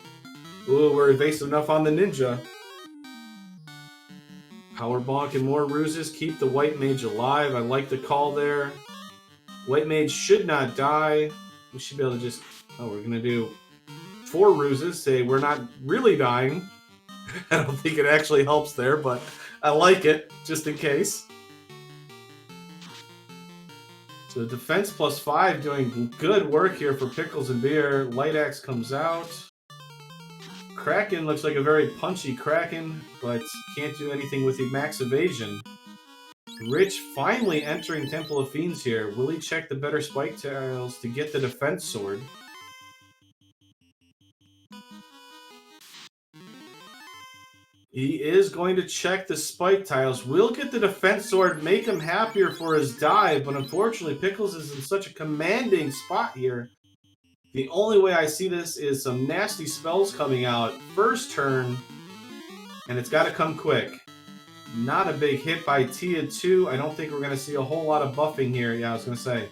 Ooh, we're evasive enough on the ninja. Power bonk and more ruses. Keep the white mage alive. I like the call there. White mage should not die. We should be able to just... Oh, we're going to do 4 ruses. Say we're not really dying. I don't think it actually helps there, but I like it, just in case. So defense plus 5 doing good work here for Pickles and Beer. Light Axe comes out. Kraken looks like a very punchy Kraken, but can't do anything with the max evasion. Rich finally entering Temple of Fiends here. Will he check the better spike tiles to get the defense sword? He is going to check the spike tiles. Will get the defense sword, make him happier for his dive, but unfortunately Pickles is in such a commanding spot here. The only way I see this is some nasty spells coming out first turn, and it's got to come quick. Not a big hit by Tia 2. I don't think we're going to see a whole lot of buffing here. Yeah, I was going to say.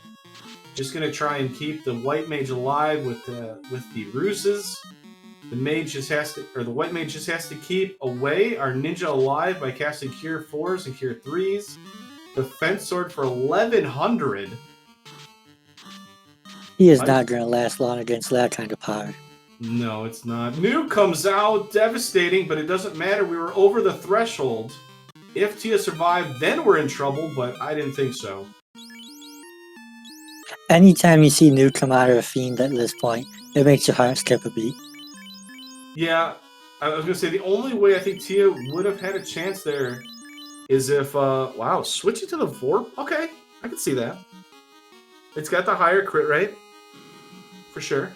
Just going to try and keep the white mage alive with the ruses. The mage just has to, or the white mage just has to keep away our ninja alive by casting Cure 4s and Cure 3s. Defense sword for 1100. He is not going to last long against that kind of power. No, it's not. Nuke comes out, devastating, but it doesn't matter. We were over the threshold. If Tia survived, then we're in trouble, but I didn't think so. Anytime you see Nuke come out of a fiend at this point, it makes your heart skip a beat. Yeah, I was going to say the only way I think Tia would have had a chance there is if, wow, switching to the Vorp? Okay, I can see that. It's got the higher crit rate, for sure.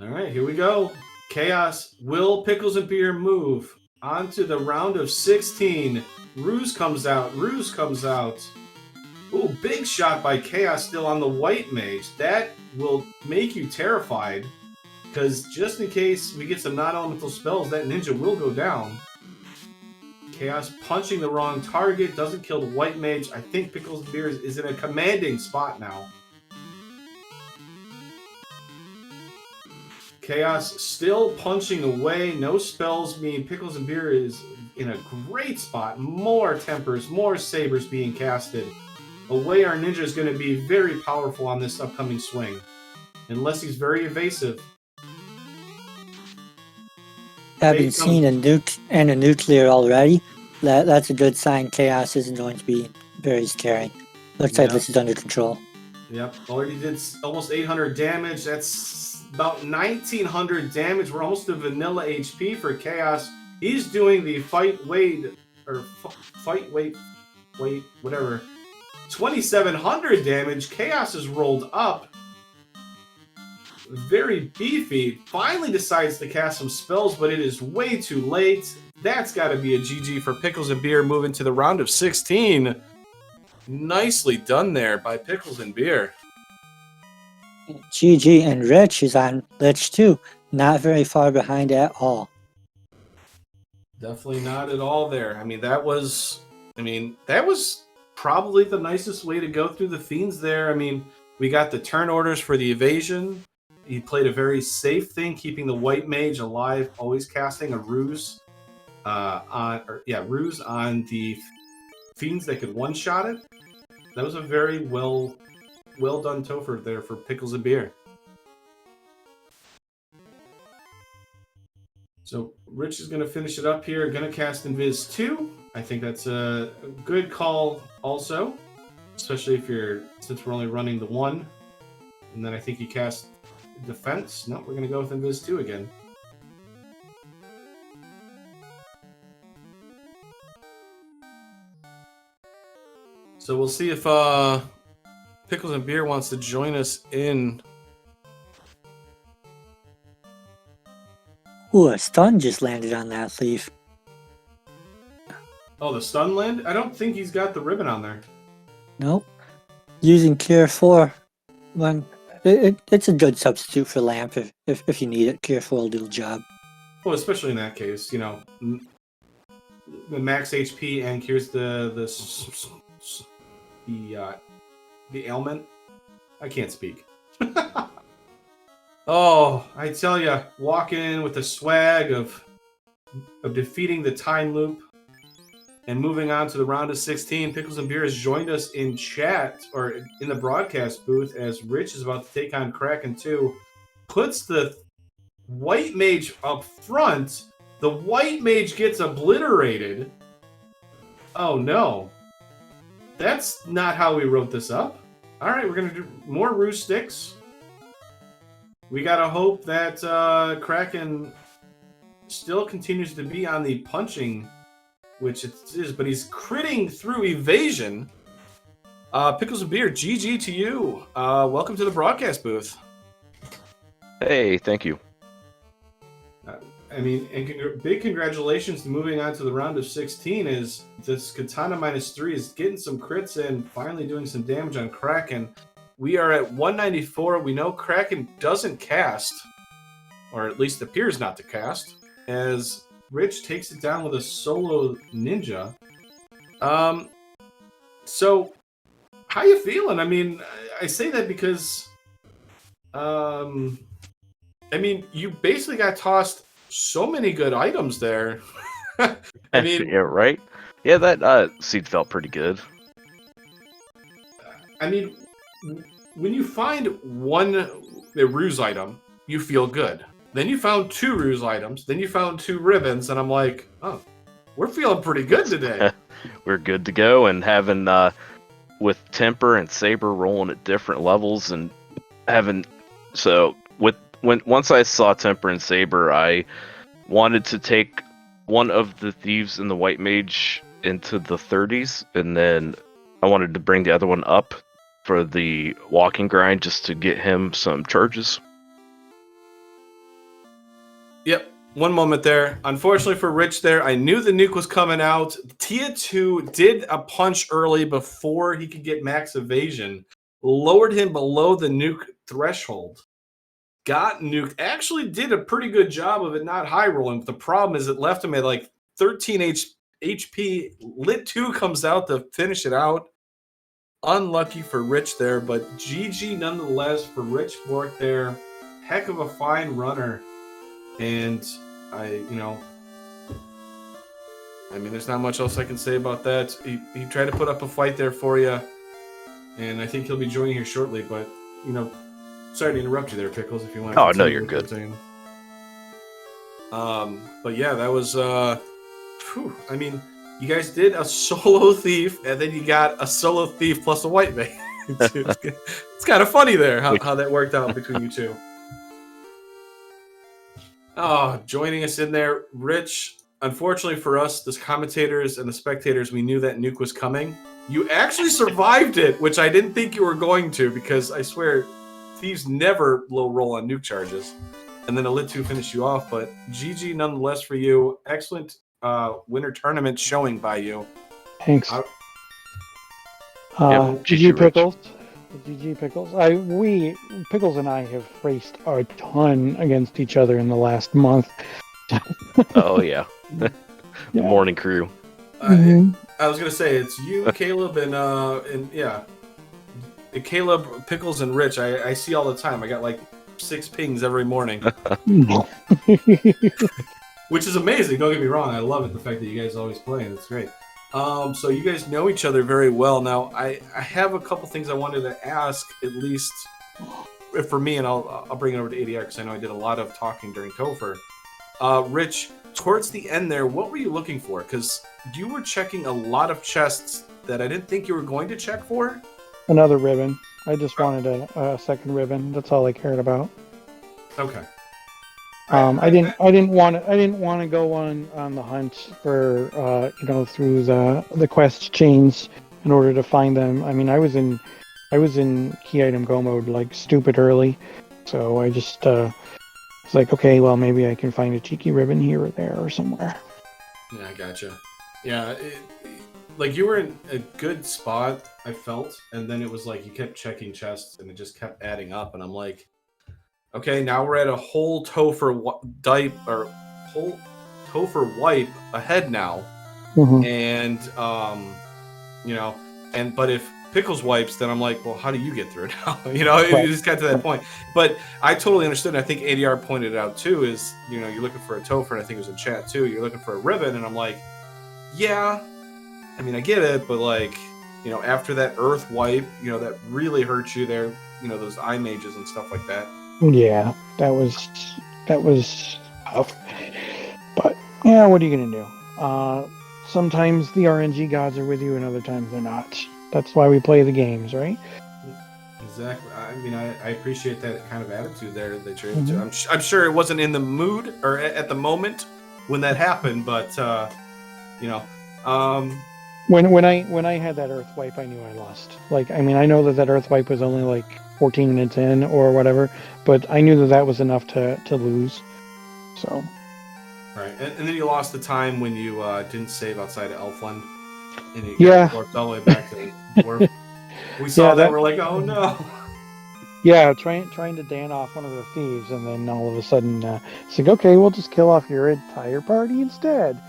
Alright, here we go. Chaos. Will Pickles and Beer move on to the round of 16? Ruse comes out. Ruse comes out. Ooh, big shot by Chaos still on the white mage. That will make you terrified. Because just in case we get some non-elemental spells, that ninja will go down. Chaos punching the wrong target. Doesn't kill the white mage. I think Pickles and Beer is in a commanding spot now. Chaos still punching away. No spells mean Pickles and Beer is in a great spot. More tempers, more sabers being casted. Away our ninja is going to be very powerful on this upcoming swing. Unless he's very evasive. Having seen a nuke and a nuclear already, that's a good sign Chaos isn't going to be very scary. Looks like this is under control. Yep, already did almost 800 damage. That's about 1900 damage. We're almost to vanilla HP for Chaos. He's doing the fight weight, whatever. 2700 damage. Chaos is rolled up. very beefy, finally decides to cast some spells, but it is way too late. That's got to be a GG for Pickles and Beer moving to the round of 16. Nicely done there by Pickles and Beer. GG, and Rich is on Lich too. Not very far behind at all. Definitely not at all there. I mean, that was probably the nicest way to go through the Fiends there. I mean, we got the turn orders for the evasion. He played a very safe thing, keeping the White Mage alive, always casting a ruse ruse on the Fiends that could one-shot it. That was a very well done Topher there for Pickles and Beer. So Rich is going to finish it up here. Going to cast Invis 2. I think that's a good call also, especially since we're only running the 1. And then I think you cast Defense. No, we're going to go with Invis 2 again. So we'll see if Pickles and Beer wants to join us in. Ooh, a stun just landed on that thief. Oh, the stun land? I don't think he's got the ribbon on there. Nope. Using Cure 4 when it's a good substitute for Lamp if you need it. Cure 4 will do the job. Well, especially in that case, the max HP and cures the ailment. I can't speak. Oh, I tell you, walking in with the swag of defeating the time loop and moving on to the round of 16. Pickles and Beer has joined us in chat or in the broadcast booth as Rich is about to take on Kraken 2. Puts the White Mage up front. The White Mage gets obliterated. Oh no. That's not how we wrote this up. All right, we're going to do more Ruse Sticks. We got to hope that Kraken still continues to be on the punching, which it is, but he's critting through evasion. Pickles and Beer, GG to you. Welcome to the broadcast booth. Hey, thank you. Big congratulations to moving on to the round of 16 as this Katana -3 is getting some crits in, finally doing some damage on Kraken. We are at 194. We know Kraken doesn't cast, or at least appears not to cast, as Rich takes it down with a solo ninja. So, how you feeling? I mean, I say that because, you basically got tossed so many good items there. Yeah, right? Yeah, that seed felt pretty good. When you find one ruse item, you feel good. Then you found 2 ruse items. Then you found 2 ribbons, and I'm like, oh, we're feeling pretty good today. We're good to go, and having with Temper and Saber rolling at different levels, and once I saw Temper and Saber, I wanted to take one of the thieves in the White Mage into the 30s, and then I wanted to bring the other one up for the walking grind just to get him some charges. Yep, one moment there. Unfortunately for Rich there, I knew the nuke was coming out. Tia 2 did a punch early before he could get max evasion, lowered him below the nuke threshold. Got nuked. Actually did a pretty good job of it not high rolling, but the problem is it left him at like 13 HP. Lit 2 comes out to finish it out. Unlucky for Rich there, but GG nonetheless for Rich Bourque there. Heck of a fine runner. And there's not much else I can say about that. He tried to put up a fight there for you, and I think he'll be joining here shortly, but sorry to interrupt you there, Pickles, if you want to. Oh, no, you're good. But yeah, that was you guys did a solo thief, and then you got a solo thief plus a White Mage. It's kind of funny there how that worked out between you two. Oh, joining us in there, Rich. Unfortunately for us, the commentators and the spectators, we knew that nuke was coming. You actually survived it, which I didn't think you were going to, because I swear, thieves never low roll on nuke charges, and then a lit 2 finish you off. But GG nonetheless for you. Excellent winter tournament showing by you. Thanks. Uh, Yep, GG GG Rich. Pickles. GG Pickles. Pickles and I have raced a ton against each other in the last month. Oh yeah. The Yeah. morning crew. Mhm. I was gonna say it's you, Caleb, and yeah, Caleb, Pickles, and Rich. I see all the time. I got like 6 pings every morning, which is amazing. Don't get me wrong. I love it. The fact that you guys always play. It's great. So you guys know each other very well. Now I have a couple things I wanted to ask, at least for me, and I'll bring it over to ADR because I know I did a lot of talking during Topher. Rich, towards the end there, what were you looking for? Because you were checking a lot of chests that I didn't think you were going to check for. Another ribbon. I just wanted a second ribbon. That's all I cared about. Okay. I didn't want to go on the hunt for through the quest chains in order to find them. I mean, I was in key item go mode like stupid early, so I just was like, okay, well maybe I can find a cheeky ribbon here or there or somewhere. Yeah, I gotcha. Yeah, like you were in a good spot, I felt, and then it was like you kept checking chests and it just kept adding up, and I'm like, okay, now we're at a whole Topher wipe ahead now, Mm-hmm. and but if Pickles wipes, then I'm like, well, how do you get through now? Right. It just got to that point. But I totally understood. And I think ADR pointed it out too. Is you're looking for a Topher, and I think it was in chat too. You're looking for a ribbon, and I'm like, yeah. I mean, I get it, but like, after that Earth wipe, that really hurts you there. Those eye mages and stuff like that. Yeah, that was tough. But yeah, what are you gonna do? Sometimes the RNG gods are with you, and other times they're not. That's why we play the games, right? Exactly. I mean, I appreciate that kind of attitude there that you're able to. I'm sure it wasn't in the mood or at the moment when that happened, but When I had that Earth wipe, I knew I lost. Like, I mean, I know that Earth wipe was only like 14 minutes in or whatever, but I knew that was enough to lose. So. Right, and then you lost the time when you didn't save outside of Elfland, and you warped all the way back to the dwarf. We saw that. We're like, oh no. Yeah, trying to Dan off one of the thieves, and then all of a sudden, it's like, okay, we'll just kill off your entire party instead.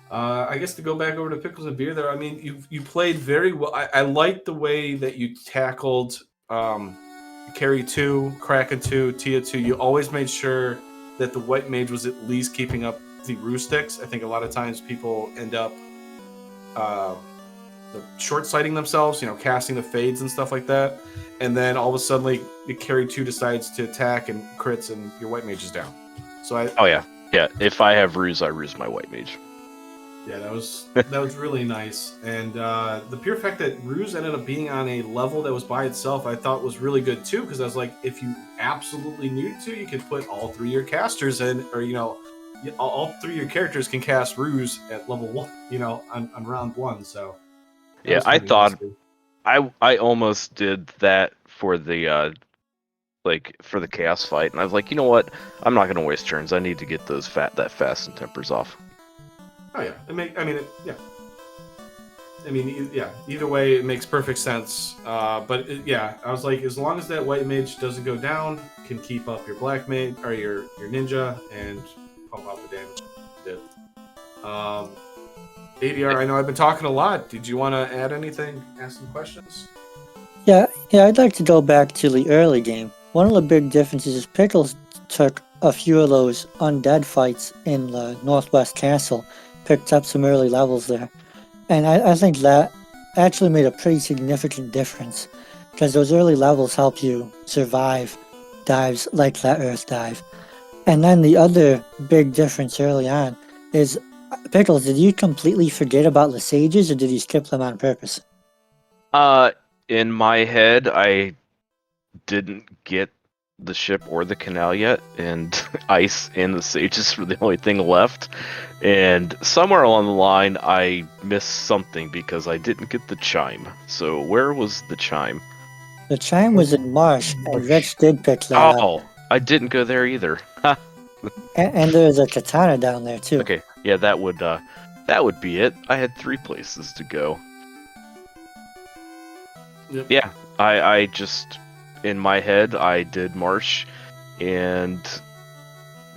I guess to go back over to Pickles and Beer there, I mean, you played very well. I liked the way that you tackled Carry 2, Kraken 2, Tia 2. You always made sure that the White Mage was at least keeping up the Roo Sticks. I think a lot of times people end up short-sighting themselves, casting the fades and stuff like that. And then all of a sudden, the Carry 2 decides to attack and crits, and your White Mage is down. So Yeah. If I have Ruse, I Ruse my White Mage. Yeah, that was really nice. And the pure fact that Ruse ended up being on a level that was by itself, I thought was really good too, because I was like, if you absolutely needed to, you could put all 3 of your casters in, or all 3 of your characters can cast Ruse at level 1, on round 1. So yeah, I thought I almost did that for the for the chaos fight, and I was like, you know what? I'm not gonna waste turns. I need to get that fast and tempers off. Oh yeah, Either way, it makes perfect sense. I was like, as long as that White Mage doesn't go down, can keep up your Black Mage or your Ninja and pump out the damage. Did. ADR, I know I've been talking a lot. Did you want to add anything? Ask some questions? Yeah, I'd like to go back to the early game. One of the big differences is Pickles took a few of those undead fights in the Northwest Castle, picked up some early levels there. And I think that actually made a pretty significant difference, because those early levels help you survive dives like that Earth dive. And then the other big difference early on is, Pickles, did you completely forget about the sages, or did you skip them on purpose? In my head, I didn't get the ship or the canal yet, and ice and the sages were the only thing left. And somewhere along the line, I missed something because I didn't get the chime. So where was the chime? The chime was in Marsh, and Rich did pick that up. Oh, I didn't go there either. And there's a katana down there too. Okay, yeah, that would be it. I had 3 places to go. Yep. Yeah, I just in my head I did Marsh, and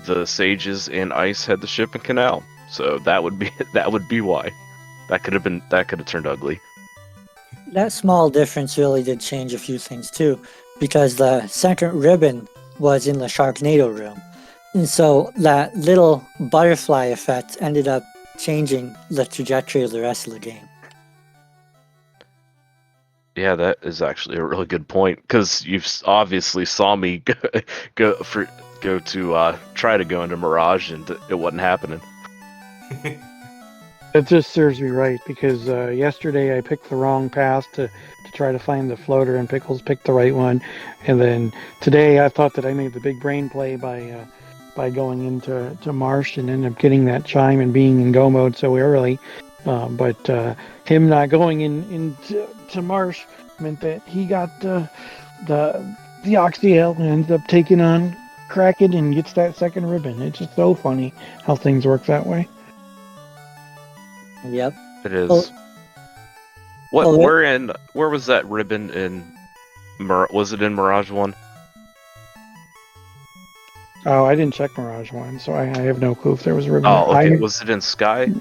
the sages and ice had the ship and canal. So that would be why. That could have turned ugly. That small difference really did change a few things too, because the second ribbon was in the Sharknado room. And so that little butterfly effect ended up changing the trajectory of the rest of the game. Yeah, that is actually a really good point, because you obviously saw me go to try to go into Mirage, and it wasn't happening. That just serves me right, because yesterday I picked the wrong path to try to find the floater, and Pickles picked the right one. And then today I thought that I made the big brain play by going into Marsh and ended up getting that chime and being in go mode so early. But him not going into Marsh meant that he got the Oxyale and ends up taking on Kraken and gets that second ribbon. It's just so funny how things work that way. Yep. It is. Oh. Where was that ribbon in? Was it in Mirage 1? Oh, I didn't check Mirage 1, so I have no clue if there was a ribbon. Oh, okay. Was it in Sky?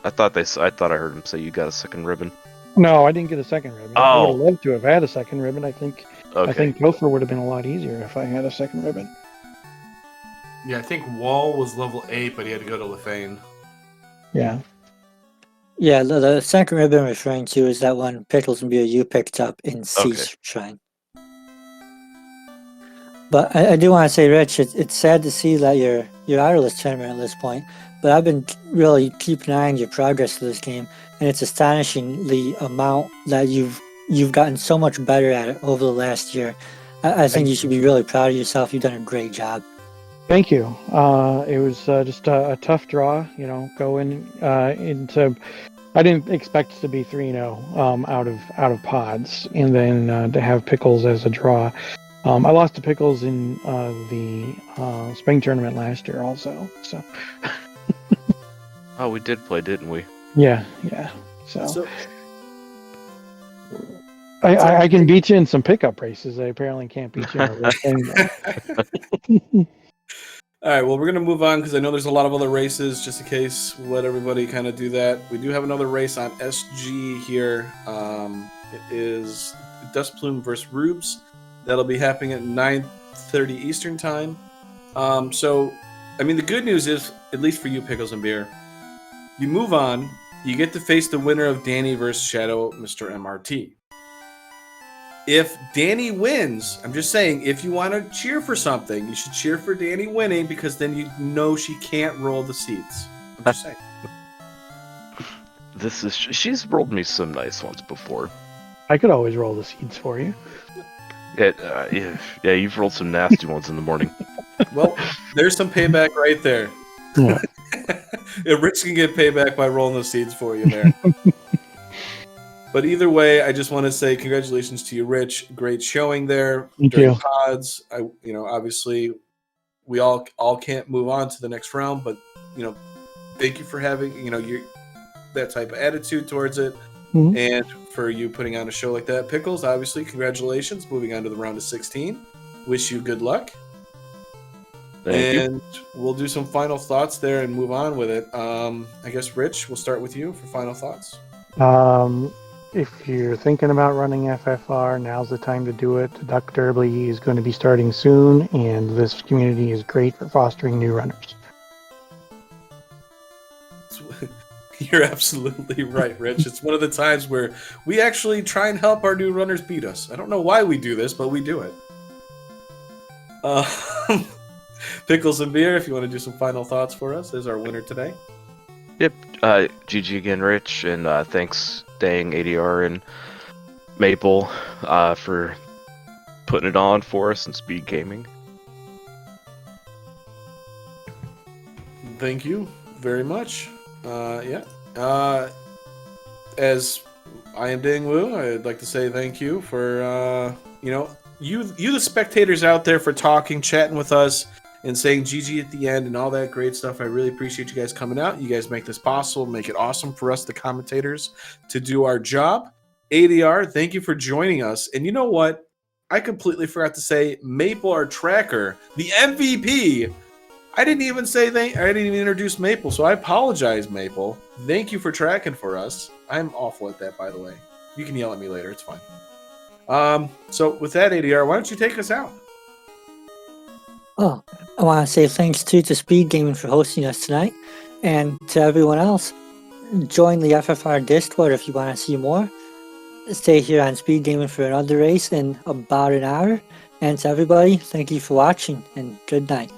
I thought I heard him say you got a second ribbon. No, I didn't get a second ribbon. Oh. I would have loved to have had a second ribbon. I think Okay. Gopher would have been a lot easier if I had a second ribbon. Yeah, I think Wall was level 8, but he had to go to Lefane. Yeah. Yeah, the second ribbon I'm referring to is that one Pickles and Beer you picked up in Sea Okay. Shrine. But I do want to say, Rich, it's sad to see that you're out of this tournament at this point. But I've been really keeping an eye on your progress to this game, and it's astonishing the amount that you've gotten so much better at it over the last year. I think you should be really proud of yourself. You've done a great job. Thank you. It was just a tough draw, going into. I didn't expect it to be 3-0 out of pods, and then to have Pickles as a draw. I lost to Pickles in the spring tournament last year, also. So. Oh, we did play, didn't we? Yeah. So I can beat you in some pickup races. I apparently can't beat you in a real thing. All right, well, we're going to move on because I know there's a lot of other races, just in case we'll let everybody kind of do that. We do have another race on SG here. It is Dustplume versus Rubes. That'll be happening at 9:30 Eastern Time. So, I mean, the good news is, at least for you, Pickles and Beer, you move on, you get to face the winner of Danny versus Shadow, Mr. MRT. If Danny wins, I'm just saying, if you want to cheer for something, you should cheer for Danny winning, because then you know she can't roll the seats. I'm just saying. She's rolled me some nice ones before. I could always roll the seeds for you. Yeah, you've rolled some nasty ones in the morning. Well, there's some payback right there. Yeah. If Rich can get payback by rolling those seeds for you there. But either way, I just want to say congratulations to you, Rich. Great showing there. Thank during you. Pods. Obviously, we all can't move on to the next round, but thank you for having that type of attitude towards it, and for you putting on a show like that. Pickles, obviously, congratulations. Moving on to the round of 16. Wish you good luck. Thank you. And we'll do some final thoughts there and move on with it. I guess, Rich, we'll start with you for final thoughts. If you're thinking about running FFR, now's the time to do it. Duck Derby is going to be starting soon, and this community is great for fostering new runners. You're absolutely right, Rich. It's one of the times where we actually try and help our new runners beat us. I don't know why we do this, but we do it. Pickles and Beer, if you want to do some final thoughts for us as our winner today. Yep. GG again, Rich, and thanks, Dang, ADR, and Maple for putting it on for us and Speed Gaming. Thank you very much. As I am Dang Wu, I'd like to say thank you for you the spectators out there for talking, chatting with us, and saying GG at the end and all that great stuff. I really appreciate you guys coming out. You guys make this possible, make it awesome for us, the commentators, to do our job. ADR, thank you for joining us. And you know what? I completely forgot to say Maple, our tracker, the MVP. I didn't even introduce Maple, so I apologize, Maple. Thank you for tracking for us. I'm awful at that, by the way. You can yell at me later. It's fine. So with that, ADR, why don't you take us out? Oh, I want to say thanks to Speed Gaming for hosting us tonight, and to everyone else. Join the FFR Discord if you want to see more. Stay here on Speed Gaming for another race in about an hour. And to everybody, thank you for watching, and good night.